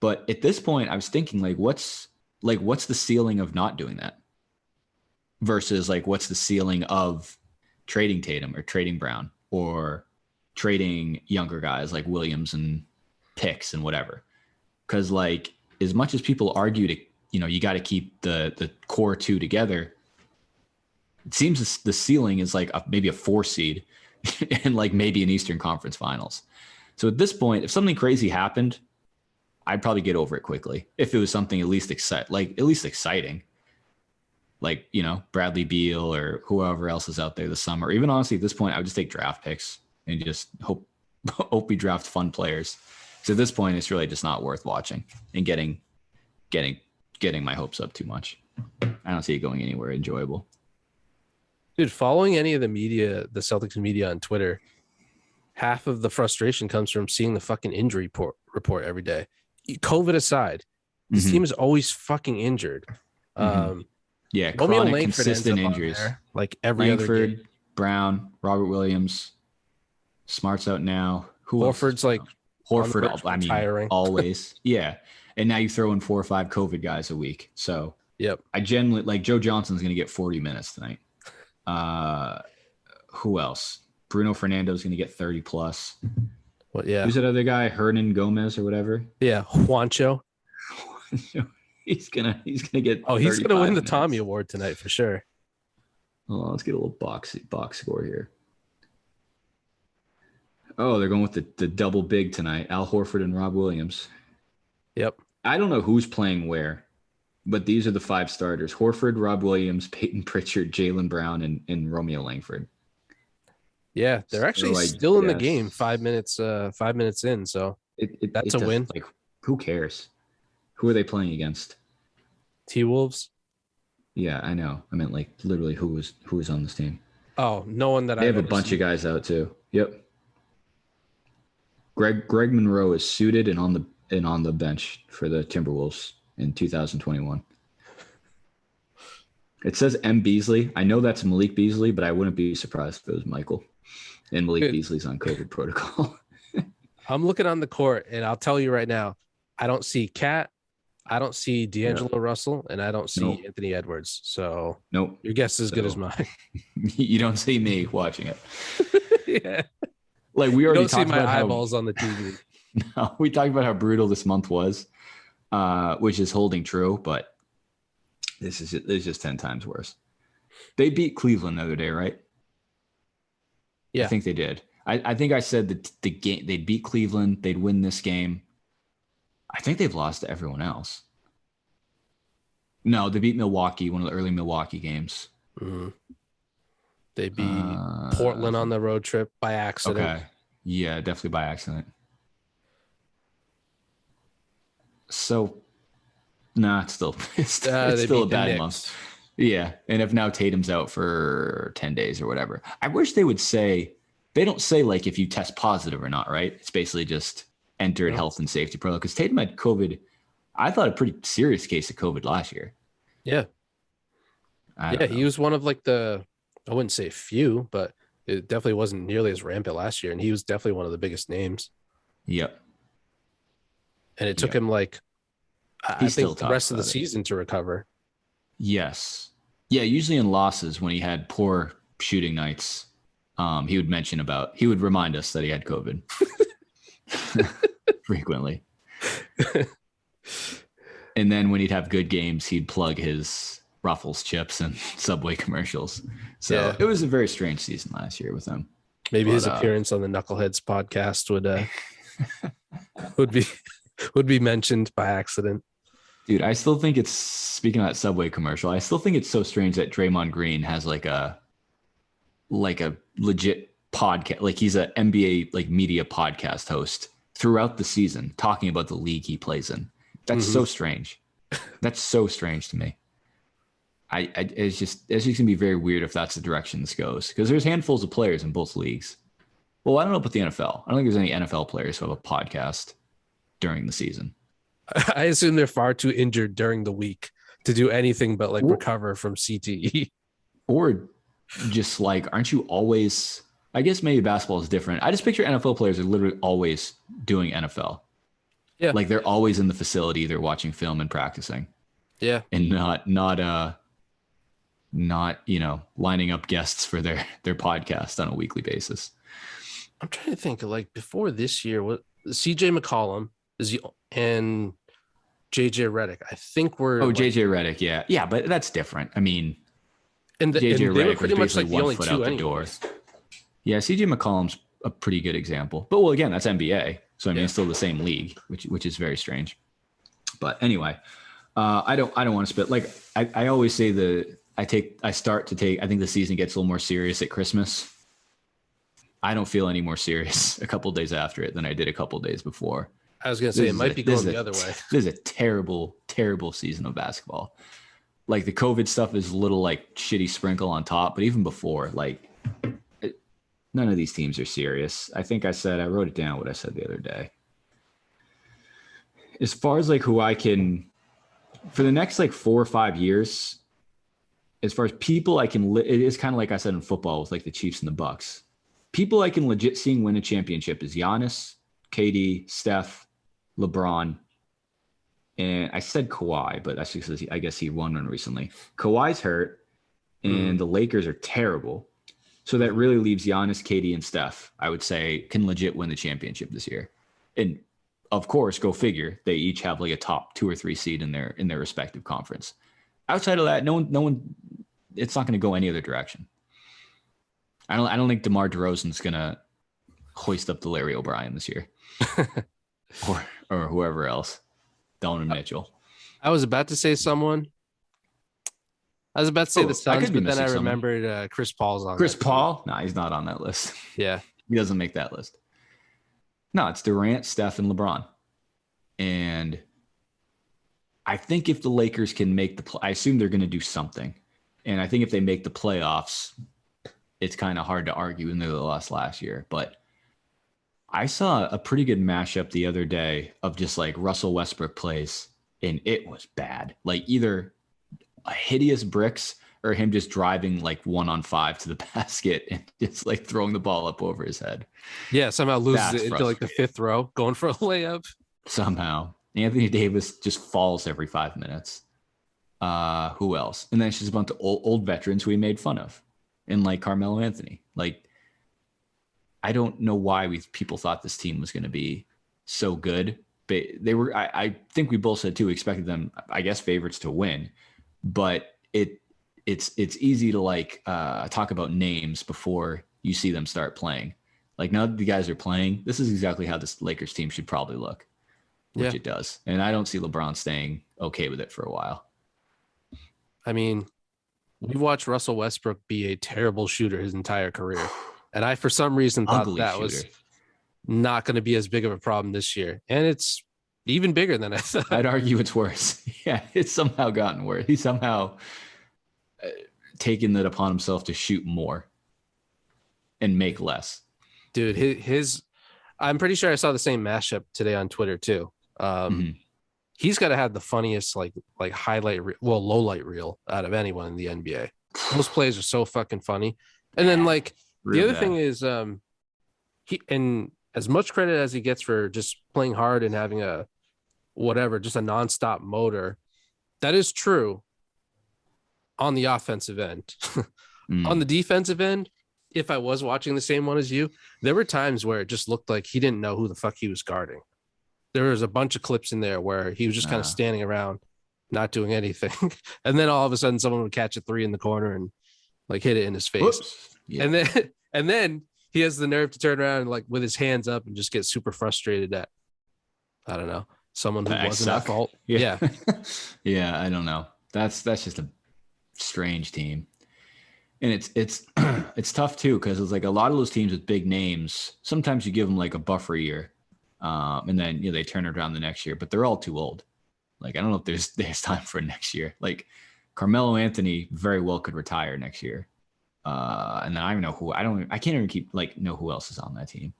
But at this point, I was thinking what's the ceiling of not doing that versus like, what's the ceiling of trading Tatum or trading Brown or trading younger guys like Williams and picks and whatever. Cause like, as much as people argue to, you got to keep the core two together, it seems the ceiling is like maybe a 4 seed and like maybe an Eastern Conference Finals. So at this point, if something crazy happened, I'd probably get over it quickly. If it was something at least exciting, like, Bradley Beal or whoever else is out there this summer. Or even honestly, at this point, I would just take draft picks and just hope we draft fun players. So at this point, it's really just not worth watching and getting my hopes up too much. I don't see it going anywhere enjoyable. Dude, following any of the media, the Celtics media on Twitter, half of the frustration comes from seeing the fucking injury report every day. COVID aside, this team is always fucking injured. Yeah, chronic, consistent injuries. Like every other game. Brown, Robert Williams, Smart's out now. Horford's like Horford. I mean, tiring. Always. Yeah, and now you throw in 4 or 5 COVID guys a week. So yep, I genuinely like Joe Johnson's going to get 40 minutes tonight. Who else? Bruno Fernando is going to get 30 plus. What? Yeah. Who's that other guy? Hernan Gomez or whatever. Yeah, Juancho. he's gonna get. Oh, he's gonna win the minutes. Tommy Award tonight for sure. Oh, let's get a little box score here. Oh, they're going with the double big tonight. Al Horford and Rob Williams. Yep. I don't know who's playing where, but these are the 5 starters: Horford, Rob Williams, Peyton Pritchard, Jaylen Brown, and Romeo Langford. Yeah, they're actually still in the game 5 minutes in. So that's a win. Like, who cares? Who are they playing against? T-Wolves. Yeah, I know. I meant like literally who was on this team. Oh, no one that they have a bunch of guys out too. Yep. Greg Monroe is suited and on the bench for the Timberwolves in 2021. It says M. Beasley. I know that's Malik Beasley, but I wouldn't be surprised if it was Michael. And Malik Beasley's on COVID protocol. I'm looking on the court, and I'll tell you right now, I don't see Cat, I don't see D'Angelo Russell, and I don't see Anthony Edwards. So your guess is as good as mine. You don't see me watching it. Yeah. Like we already talked about my eyeballs on the TV. No, we talked about how brutal this month was, which is holding true, but this is just 10 times worse. They beat Cleveland the other day, right? Yeah, I think they did. I think I said that the game they'd beat Cleveland, they'd win this game. I think they've lost to everyone else. No, they beat Milwaukee, one of the early Milwaukee games. Mm-hmm. They beat Portland on the road trip by accident. Okay. Yeah, definitely by accident. So, it's still a bad month. Yeah, and if now Tatum's out for 10 days or whatever. I wish they would say, they don't say like if you test positive or not, right? It's basically just entered health and safety protocol. Because Tatum had COVID, I thought a pretty serious case of COVID last year. Yeah. He was one of like I wouldn't say few, but it definitely wasn't nearly as rampant last year. And he was definitely one of the biggest names. Yep. And it took him like, I think the rest of the season to recover. Yes. Yeah. Usually in losses, when he had poor shooting nights, he would remind us that he had COVID frequently. And then when he'd have good games, he'd plug his Ruffles chips and Subway commercials. So it was a very strange season last year with him. Maybe his appearance on the Knuckleheads podcast would be mentioned by accident. Dude, I still think speaking of that Subway commercial, I still think it's so strange that Draymond Green has like a legit podcast, like he's an NBA like media podcast host throughout the season talking about the league he plays in. That's so strange. That's so strange to me. It's just gonna be very weird if that's the direction this goes, because there's handfuls of players in both leagues. Well, I don't know about the NFL. I don't think there's any NFL players who have a podcast during the season. I assume they're far too injured during the week to do anything but like recover from CTE. Or just like, aren't you always, I guess maybe basketball is different. I just picture NFL players are literally always doing NFL. Yeah. Like they're always in the facility, they're watching film and practicing. Yeah. And not lining up guests for their podcast on a weekly basis. I'm trying to think, like before this year, what CJ McCollum and JJ Redick, I think JJ Redick, yeah, but that's different. I mean, and they were pretty much like the only two anyways. Yeah, CJ McCollum's a pretty good example, but well, again, that's NBA, so I mean, it's still the same league, which is very strange. But anyway, I don't want to spit. Like I always say I think the season gets a little more serious at Christmas. I don't feel any more serious a couple days after it than I did a couple days before. I was going to say it might be going the other way. This is a terrible, terrible season of basketball. Like the COVID stuff is a little like shitty sprinkle on top, but even before, like none of these teams are serious. I think I wrote it down what I said the other day. As far as like who I can, for the next like 4 or 5 years, as far as people I can, it is kind of like I said in football with like the Chiefs and the Bucks. People I can legit seeing win a championship is Giannis, KD, Steph, LeBron, and I said Kawhi, but that's because I guess he won one recently. Kawhi's hurt, and the Lakers are terrible. So that really leaves Giannis, Katie, and Steph, I would say, can legit win the championship this year. And of course, go figure, they each have like a top 2 or 3 seed in their respective conference. Outside of that, no one, it's not going to go any other direction. I don't think DeMar DeRozan's going to hoist up the Larry O'Brien this year, or whoever else, Donovan Mitchell. I was about to say someone. I was about to say the Suns, but then I remembered Chris Paul's on. Chris Paul? No, he's not on that list. Yeah, he doesn't make that list. No, it's Durant, Steph, and LeBron. And I think if the Lakers can make I assume they're going to do something. And I think if they make the playoffs, it's kind of hard to argue, even though they lost last year. But I saw a pretty good mashup the other day of just like Russell Westbrook plays, and it was bad. Like either a hideous bricks or him just driving like 1-on-5 to the basket and just like throwing the ball up over his head. Yeah, somehow loses it into like the 5th row, going for a layup. Somehow. Anthony Davis just falls every 5 minutes. Who else? And then it's just a bunch of old veterans who he made fun of. And like Carmelo Anthony. Like, I don't know why people thought this team was going to be so good. But they were, I think we both said too, we expected them, I guess, favorites to win. But it's easy to like talk about names before you see them start playing. Like now that the guys are playing, this is exactly how this Lakers team should probably look, which it does. And I don't see LeBron staying okay with it for a while. I mean, we've watched Russell Westbrook be a terrible shooter his entire career. And I, for some reason, thought that was not going to be as big of a problem this year. And it's even bigger than I thought. I'd argue it's worse. Yeah, it's somehow gotten worse. He's somehow taken it upon himself to shoot more and make less. Dude, his I'm pretty sure I saw the same mashup today on Twitter too. He's got to have the funniest like low light reel out of anyone in the NBA. Those plays are so fucking funny. And then like the other thing is he, and as much credit as he gets for just playing hard and having a just a nonstop motor, that is true on the offensive end. On the defensive end, if I was watching the same one as you, there were times where it just looked like he didn't know who the fuck he was guarding. There was a bunch of clips in there where he was just kind of standing around, not doing anything. And then all of a sudden someone would catch a 3 in the corner and like hit it in his face. Yeah. And then he has the nerve to turn around and like with his hands up and just get super frustrated at, I don't know, someone who wasn't at fault. Yeah. Yeah. I don't know. That's just a strange team. And it's it's tough too, because it's like a lot of those teams with big names, sometimes you give them like a buffer year, and then they turn it around the next year, but they're all too old. Like I don't know if there's time for next year. Like Carmelo Anthony very well could retire next year, and then I don't know I can't even know who else is on that team.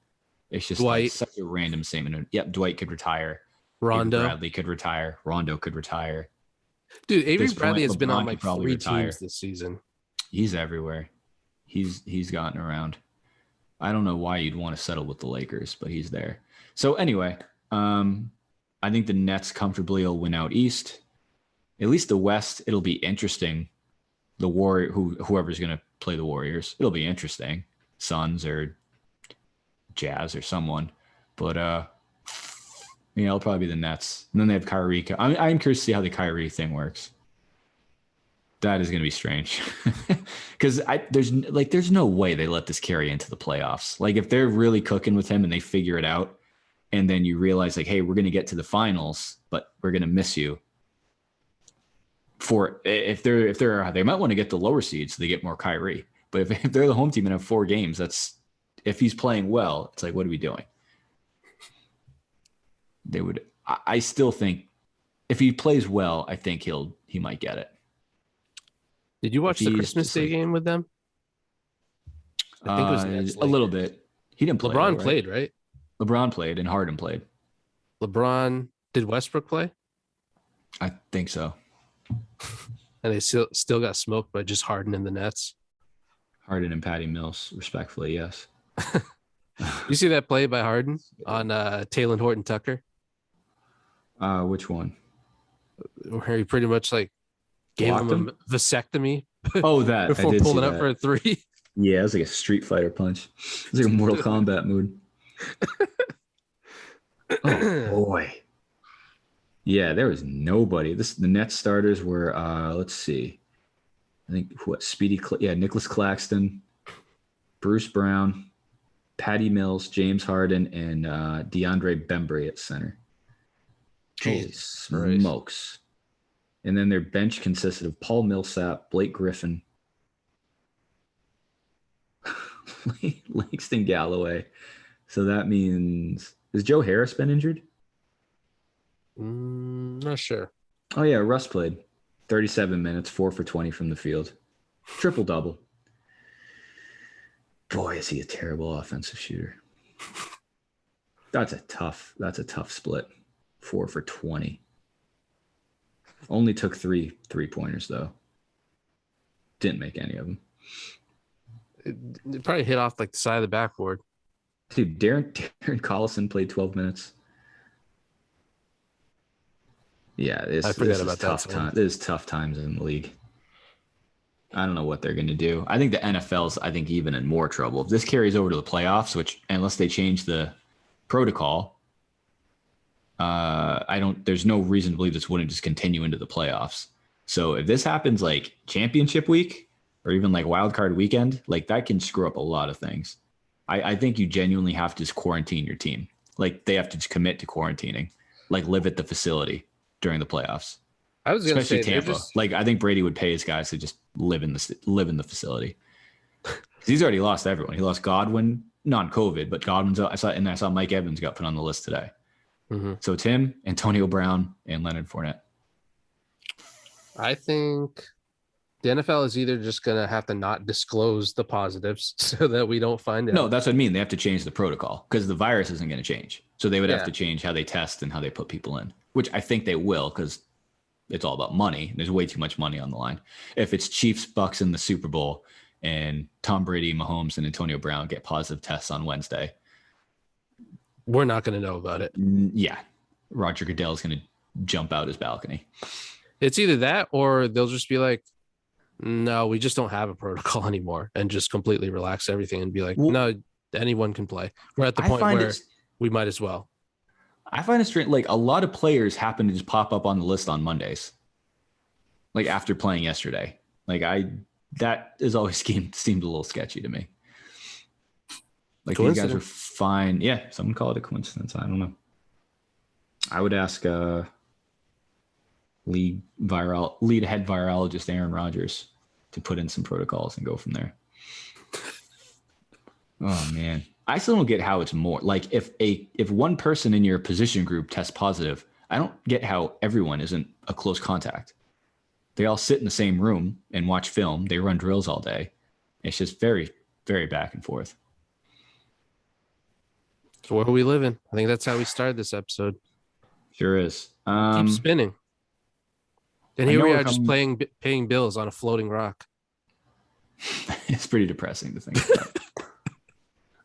It's just Dwight. Like such a random statement. Yep, Dwight could retire. Rondo Bradley could retire. Rondo could retire. Dude, Avery Bradley has been on like 3 teams this season. He's everywhere. He's gotten around. I don't know why you'd want to settle with the Lakers, but he's there. So anyway, I think the Nets comfortably will win out East. At least the West, it'll be interesting. The whoever's going to play the Warriors, it'll be interesting. Suns or Jazz or someone, but it'll probably be the Nets. And then they have Kyrie. I'm curious to see how the Kyrie thing works. That is going to be strange because there's no way they let this carry into the playoffs. Like if they're really cooking with him and they figure it out, and then you realize like, hey, we're going to get to the finals, but we're going to miss you. They might want to get the lower seeds so they get more Kyrie. But if they're the home team and have 4 games, if he's playing well, it's like, what are we doing? I still think if he plays well, I think he might get it. Did you watch the Christmas Day game with them? I think it was a little bit. He didn't play. LeBron played, right? LeBron played and Harden played. Did Westbrook play? I think so. And they still got smoked by just Harden in the Nets. Harden and Patty Mills, respectfully, yes. You see that play by Harden on Talen Horton-Tucker? Which one? Where he pretty much like gave him a vasectomy. Oh, that before pulling up for a 3. Yeah, it was like a Street Fighter punch. It was like a Mortal Kombat mood. Oh boy. Yeah, there was nobody. The net starters were let's see. I think what Nicholas Claxton, Bruce Brown, Patty Mills, James Harden, and DeAndre Bembry at center. Holy Jesus Christ. smokes. And then their bench consisted of Paul Millsap, Blake Griffin, Langston Galloway. So that means, has Joe Harris been injured? Not sure. Oh, yeah. Russ played 37 minutes, 4 for 20 from the field. Triple double. Boy, is he a terrible offensive shooter. That's a tough split. 4 for 20. Only took 3 3-pointers, though. Didn't make any of them. It probably hit off like the side of the backboard. Dude, Darren Collison played 12 minutes. Yeah, I forget about tough that. Time. This is tough times in the league. I don't know what they're going to do. I think the NFL's, even in more trouble. If this carries over to the playoffs, which unless they change the protocol, there's no reason to believe this wouldn't just continue into the playoffs. So if this happens like championship week or even like wild card weekend, like that can screw up a lot of things. I think you genuinely have to just quarantine your team. Like they have to just commit to quarantining, like live at the facility during the playoffs. I was going to say Tampa. Like I think Brady would pay his guys to just live in the facility. He's already lost everyone. He lost Godwin, non-COVID, but Godwin's. I saw Mike Evans got put on the list today. Mm-hmm. So it's him, Antonio Brown, and Leonard Fournette. I think the NFL is either just going to have to not disclose the positives so that we don't find out. No, that's what I mean. They have to change the protocol because the virus isn't going to change. So they would have to change how they test and how they put people in, which I think they will because it's all about money. There's way too much money on the line. If it's Chiefs, Bucks in the Super Bowl and Tom Brady, Mahomes, and Antonio Brown get positive tests on Wednesday, we're not going to know about it. Yeah. Roger Goodell is going to jump out his balcony. It's either that or they'll just be like, no, we just don't have a protocol anymore and just completely relax everything and be like, no, anyone can play. We're at the point where we might as well. I find it strange. Like a lot of players happen to just pop up on the list on Mondays. Like after playing yesterday. Like that has always seemed a little sketchy to me. Like these guys are fine. Yeah, someone call it a coincidence. I don't know. I would ask lead head virologist Aaron Rodgers to put in some protocols and go from there. Oh man, I still don't get how it's more like if one person in your position group tests positive, I don't get how everyone isn't a close contact. They all sit in the same room and watch film. They run drills all day. It's just very, very back and forth. So where are we living? I think that's how we started this episode. Sure is. Keep spinning. And here we are just paying bills on a floating rock. It's pretty depressing to think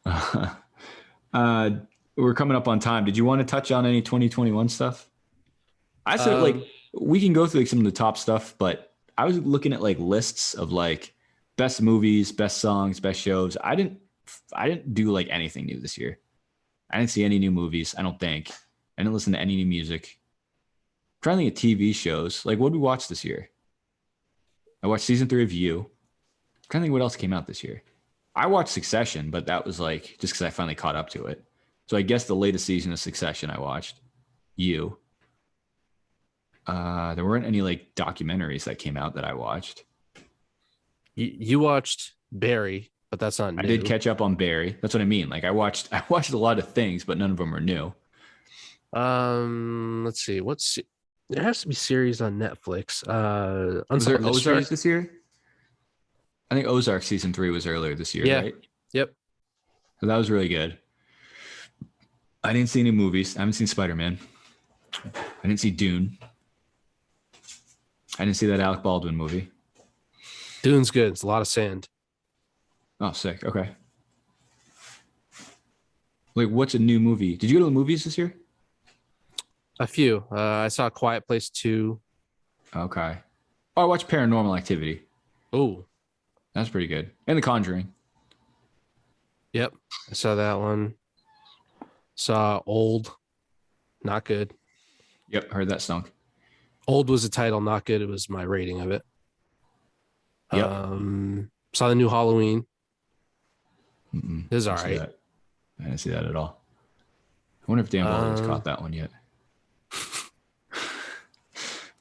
about. We're coming up on time. Did you want to touch on any 2021 stuff? I said we can go through some of the top stuff, but I was looking at lists of best movies, best songs, best shows. I didn't do anything new this year. I didn't see any new movies. I don't think. I didn't listen to any new music. I'm trying to think of TV shows. What did we watch this year? I watched season 3 of You. I'm trying to think what else came out this year. I watched Succession, but that was just because I finally caught up to it. So I guess the latest season of Succession I watched. You. There weren't any documentaries that came out that I watched. You watched Barry, but that's not new. I did catch up on Barry. That's what I mean. I watched a lot of things, but none of them are new. Let's see. There has to be series on Netflix. Was there Ozark this year? I think Ozark season 3 was earlier this year, right? Yep. So that was really good. I didn't see any movies. I haven't seen Spider-Man. I didn't see Dune. I didn't see that Alec Baldwin movie. Dune's good. It's a lot of sand. Oh, sick. Okay. What's a new movie? Did you go to the movies this year? A few. I saw Quiet Place 2. Okay. Oh, I watched Paranormal Activity. Oh. That's pretty good. And The Conjuring. Yep, I saw that one. Saw Old, not good. Yep, heard that song. Old was the title, not good. It was my rating of it. Yep. Saw the new Halloween. Mm-mm, It was all didn't see right. that. I didn't see that at all. I wonder if Dan Bollywood's Um, caught that one yet. did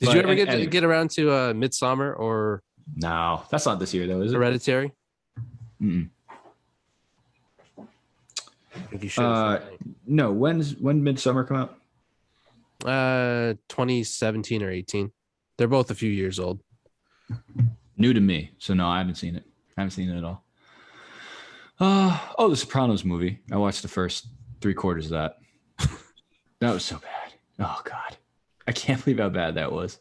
you But ever anyway, get around to Midsummer or no, that's not this year though, is it? Hereditary? Mm-mm. I think you should. It's funny. No. When Midsummer come out? 2017 or 18. They're both a few years old. New to me, so no, I haven't seen it. I haven't seen it at all. The Sopranos movie. I watched the first 3/4 of that. That was so bad. Oh God, I can't believe how bad that was.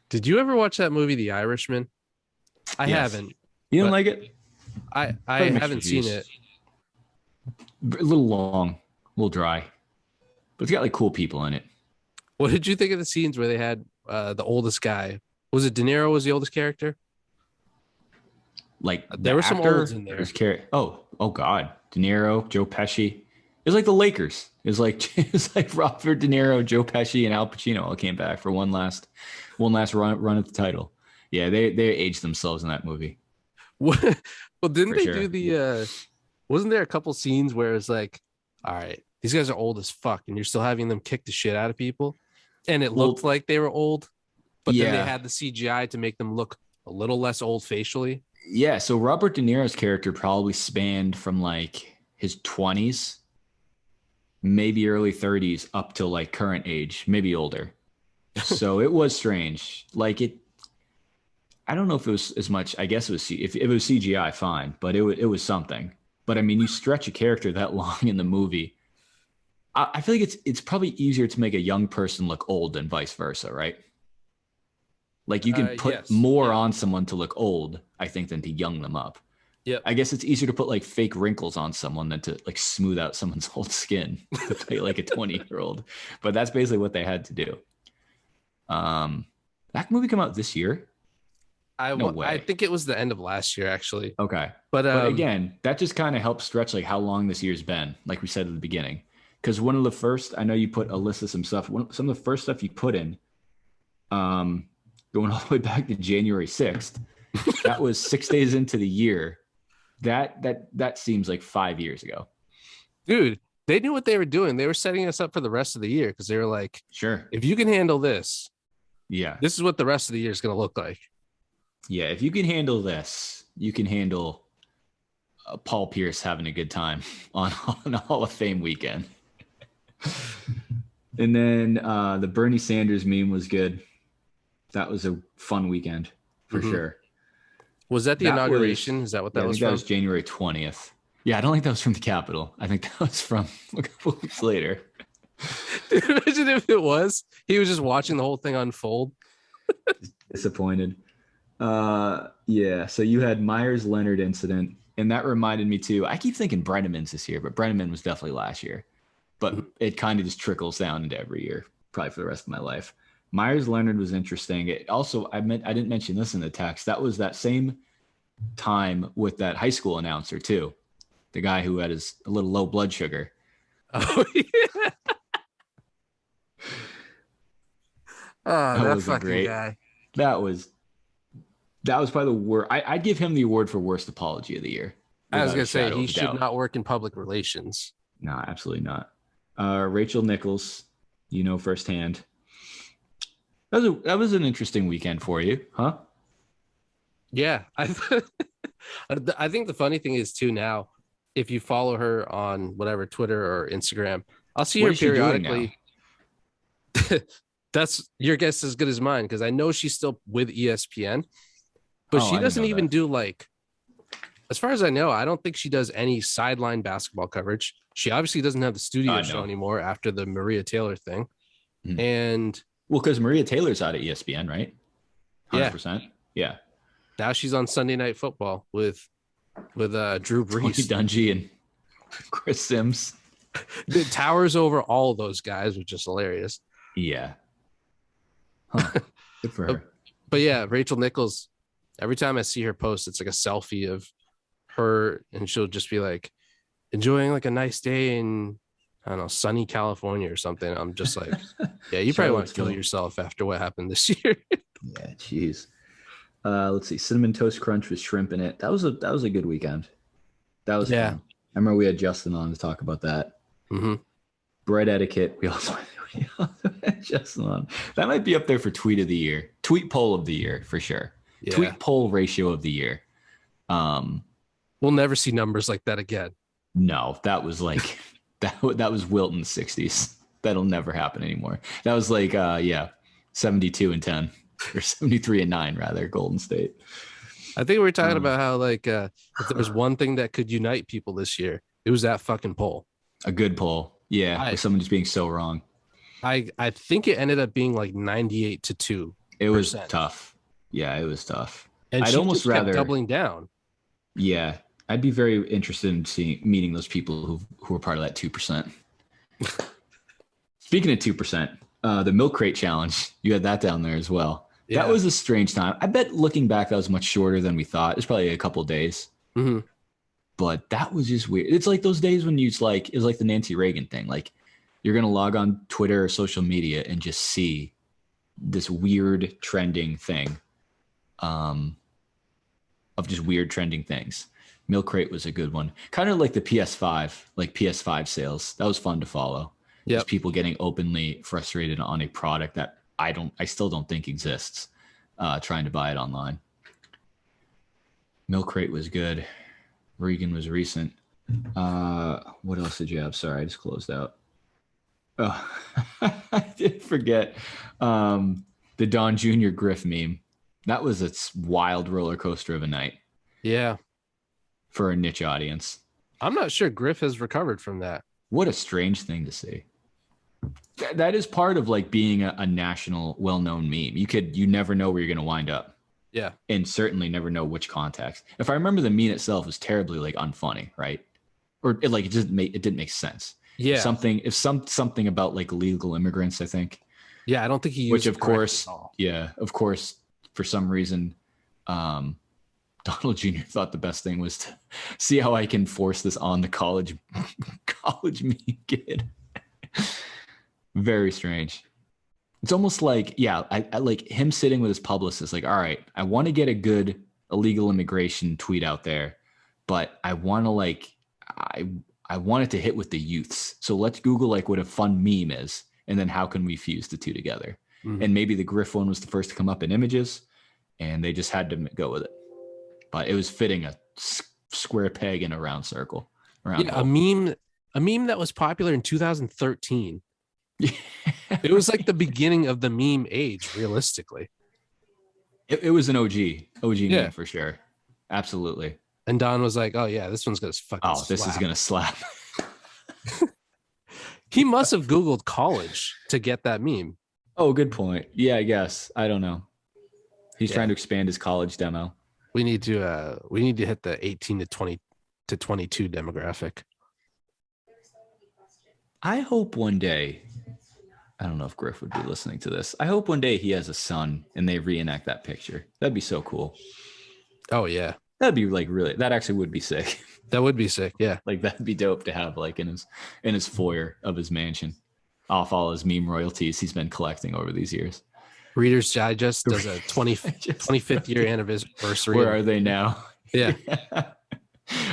Did you ever watch that movie, The Irishman? I Yes. haven't, You didn't but like it? I Probably mixed haven't seen reviews. it. A little long, a little dry, but it's got like cool people in it. What did you think of the scenes where they had the oldest guy? Was it De Niro was the oldest character? Like There the were some olds actor, in there. his character. Oh God, De Niro, Joe Pesci. It's like the Lakers. It's like Robert De Niro, Joe Pesci, and Al Pacino all came back for one last run at the title. Yeah, they aged themselves in that movie What? Well, didn't for they do sure. the wasn't there a couple scenes where it's like, all right, these guys are old as fuck, and you're still having them kick the shit out of people? And it looked Well, like they were old, but then they yeah, had the CGI to make them look a little less old facially. yeah. So Robert De Niro's character probably spanned from like his 20s, maybe early 30s, up to like current age, maybe older. So it was strange. Like it, I don't know if it was as much. I guess it was if it was CGI, fine, but it was something. But I mean, you stretch a character that long in the movie. I feel like it's probably easier to make a young person look old than vice versa, right? Like you can put Yes. more Yeah. on someone to look old, I think, than to young them up. Yep. I guess it's easier to put like fake wrinkles on someone than to like smooth out someone's old skin to play like a 20-year-old. But that's basically what they had to do. Um, that movie come out this year? No I way. think it was the end of last year actually. Okay. But But again, that just kind of helps stretch like how long this year's been, like we said at the beginning. Because one of the first, I know you put Alyssa some stuff. Some of the first stuff you put in, um, going all the way back to January 6th, that was 6 days into the year. That seems like 5 years ago. dude, they knew what they were doing. They were setting us up for the rest of the year because they were like, Sure. if you can handle this, Yeah. this is what the rest of the year is going to look like. Yeah. If you can handle this, you can handle Paul Pierce having a good time on Hall of Fame weekend. And then the Bernie Sanders meme was good. That was a fun weekend for Mhm. sure. Was that the That inauguration? was, Is that what yeah, that I was think that from? was January 20th. Yeah, I don't think that was from the Capitol. I think that was from a couple weeks later. Imagine if it was. He was just watching the whole thing unfold. Disappointed. Yeah. So you had Myers Leonard incident, and that reminded me too. I keep thinking Brenneman's this year, but Brenneman was definitely last year. But it kind of just trickles down into every year, probably for the rest of my life. Myers Leonard was interesting. It also, I didn't mention this in the text. That was that same time with that high school announcer too, the guy who had his a little low blood sugar. Oh, yeah. Oh, That that wasn't fucking great. guy. That was probably the worst. I'd give him the award for worst apology of the year, I was without a gonna say shadow he of a should doubt. not work in public relations. No, absolutely not. Rachel Nichols, firsthand. That was an interesting weekend for you, huh? Yeah, I think the funny thing is too now, if you follow her on whatever Twitter or Instagram, I'll see What her is she doing now? periodically. That's your guess as good as mine because I know she's still with ESPN, but Oh, she I didn't doesn't know even that. do like, as far as I know, I don't think she does any sideline basketball coverage. She obviously doesn't have the studio show No. anymore after the Maria Taylor thing. Mhm. And Well, because Maria Taylor's out of ESPN, right? yeah, 100%. Yeah. now she's on Sunday Night Football with Drew Tony Brees. Dungy and Chris Sims. The towers over all those guys, which is hilarious. Yeah. Huh. Good for her. But yeah, Rachel Nichols, every time I see her post, it's like a selfie of her, and she'll just be like, enjoying like a nice day in, I don't know, sunny California or something. I'm just like, yeah, you probably want to kill yourself after what happened this year. Yeah, jeez. Let's see, cinnamon toast crunch with shrimp in it. That was a good weekend. That was fun. I remember we had Justin on to talk about that. Mm-hmm. Bread etiquette. We also had Justin on. That might be up there for tweet of the year, tweet poll of the year for sure. Yeah. Tweet poll ratio of the year. We'll never see numbers like that again. No, that was like that was Wilton 60s. That'll never happen anymore. That was like 72-10 or 73-9 rather, Golden State. I think we were talking about how like if there was one thing that could unite people this year, it was that fucking poll. A good poll. Yeah, with someone just being so wrong. I think it ended up being like 98-2. It was tough. Yeah, it was tough. And I'd almost rather doubling down. Yeah, I'd be very interested in meeting those people who were part of that 2%. Speaking of 2%, the milk crate challenge, you had that down there as well. Yeah. That was a strange time. I bet looking back, that was much shorter than we thought. It was probably a couple of days. Mm-hmm. But that was just weird. It's like those days when it was like the Nancy Reagan thing. Like you're going to log on Twitter or social media and just see this weird trending thing of just weird trending things. Milk crate was a good one. Kind of like the PS5 sales. That was fun to follow. Yeah. Just people getting openly frustrated on a product that I still don't think exists, trying to buy it online. Milk crate was good. Reagan was recent. What else did you have? Sorry, I just closed out. Oh, I did forget the Don Jr. Griff meme. That was a wild roller coaster of a night. Yeah. For a niche audience. I'm not sure Griff has recovered from that. What a strange thing to see. That is part of like being a national well-known meme. You never know where you're going to wind up. Yeah. And certainly never know which context. If I remember, the meme itself was terribly like unfunny, right? Or it didn't make sense. Yeah. Something about like illegal immigrants, I think. Yeah, I don't think he used which of course, for some reason, Donald Jr. thought the best thing was to see how I can force this on the college meme kid. Very strange. It's almost like, I like him sitting with his publicist, like, all right, I want to get a good illegal immigration tweet out there, but I want to I want it to hit with the youths. So let's Google like what a fun meme is. And then how can we fuse the two together? Mm-hmm. And maybe the Griff one was the first to come up in images and they just had to go with it. But it was fitting a square peg in a round circle. A meme that was popular in 2013. It was like the beginning of the meme age, realistically. It was an OG meme for sure. Absolutely. And Don was like, oh yeah, this one's gonna fucking slap. This is gonna slap. He must have Googled college to get that meme. Oh, good point. Yeah, I guess. I don't know. He's trying to expand his college demo. We need to hit the 18 to 22 demographic. I hope one day, I don't know if Griff would be listening to this. I hope one day he has a son and they reenact that picture. That'd be so cool. Oh yeah. That'd be that actually would be sick. That would be sick. Yeah. Like that'd be dope to have like in his foyer of his mansion off all his meme royalties he's been collecting over these years. Reader's Digest does a 25th year anniversary. Where are they now? Yeah.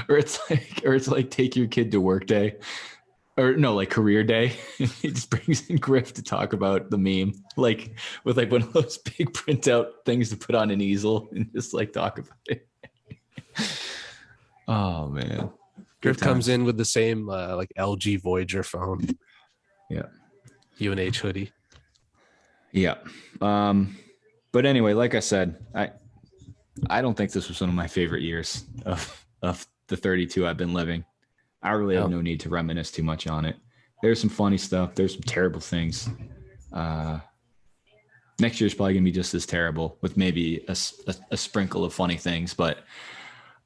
Or it's like take your kid to work day. Or no, like career day. He just brings in Griff to talk about the meme, like with like one of those big printout things to put on an easel and just like talk about it. Oh man, Griff comes in with the same like LG Voyager phone. Yeah, UNH hoodie. Yeah, but anyway, like I said, I don't think this was one of my favorite years of the 32 I've been living. I really have no need to reminisce too much on it. There's some funny stuff. There's some terrible things. Next year's probably going to be just as terrible with maybe a sprinkle of funny things. But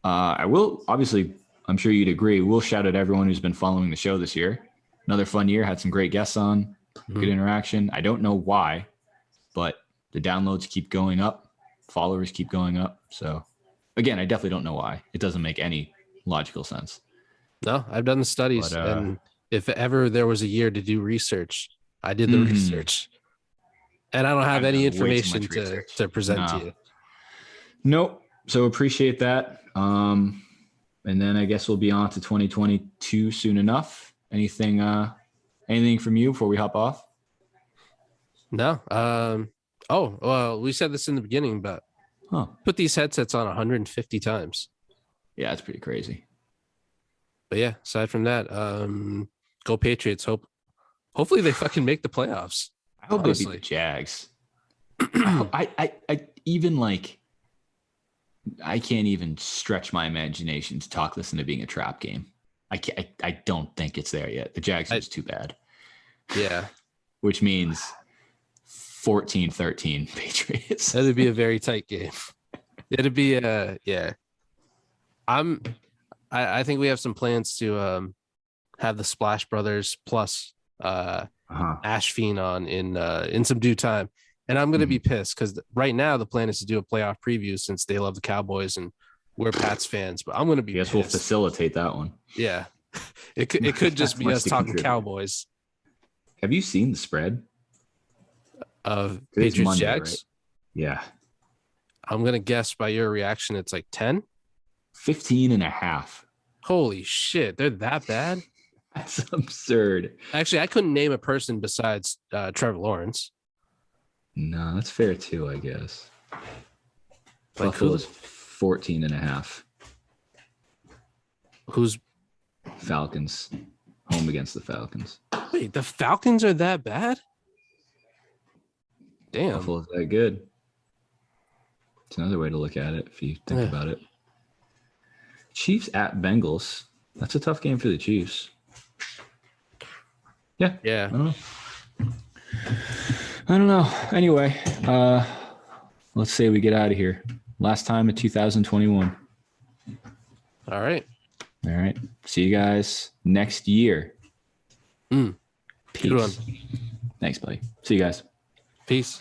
I will, obviously, I'm sure you'd agree, we'll shout at everyone who's been following the show this year. Another fun year. Had some great guests on. Good interaction. I don't know why, but the downloads keep going up. Followers keep going up. So, again, I definitely don't know why. It doesn't make any logical sense. No, I've done the studies, But, and if ever there was a year to do research, I did the Mhm. research, and I don't have I've any done way too information much research. to present to No. you. Nope. So appreciate that. And then I guess we'll be on to 2022 soon enough. Anything from you before we hop off? No. Oh, well, we said this in the beginning, but Huh. put these headsets on 150 times. Yeah, it's pretty crazy. But yeah, aside from that, go Patriots. Hopefully they fucking make the playoffs. I hope they beat Honestly. the Jags. I even like I can't even stretch my imagination to talk this into being a trap game. I don't think it's there yet. The Jags are just too bad. Yeah. Which means 14-13 Patriots. That'd be a very tight game. It'd be yeah. I think we have some plans to have the Splash Brothers plus Ash Fiend on in some due time. And I'm gonna be pissed because right now the plan is to do a playoff preview since they love the Cowboys and we're Pats fans, but I'm gonna be pissed. We'll facilitate that one. Yeah. It could just be us talking Cowboys. Have you seen the spread? Of Patriots Monday, Jags? Right? Yeah. I'm gonna guess by your reaction it's like 10. 15.5. Holy shit, they're that bad? That's absurd. Actually, I couldn't name a person besides Trevor Lawrence. No, that's fair too, I guess. Like Buffalo's 14.5. Who's Falcons? Home against the Falcons. Wait, the Falcons are that bad? Damn. Buffalo's that good. It's another way to look at it if you think about it. Chiefs at Bengals. That's a tough game for the Chiefs. Yeah. Yeah. I don't know. Anyway, let's say we get out of here. Last time in 2021. All right. All right. See you guys next year. Peace. Good one. Thanks, buddy. See you guys. Peace.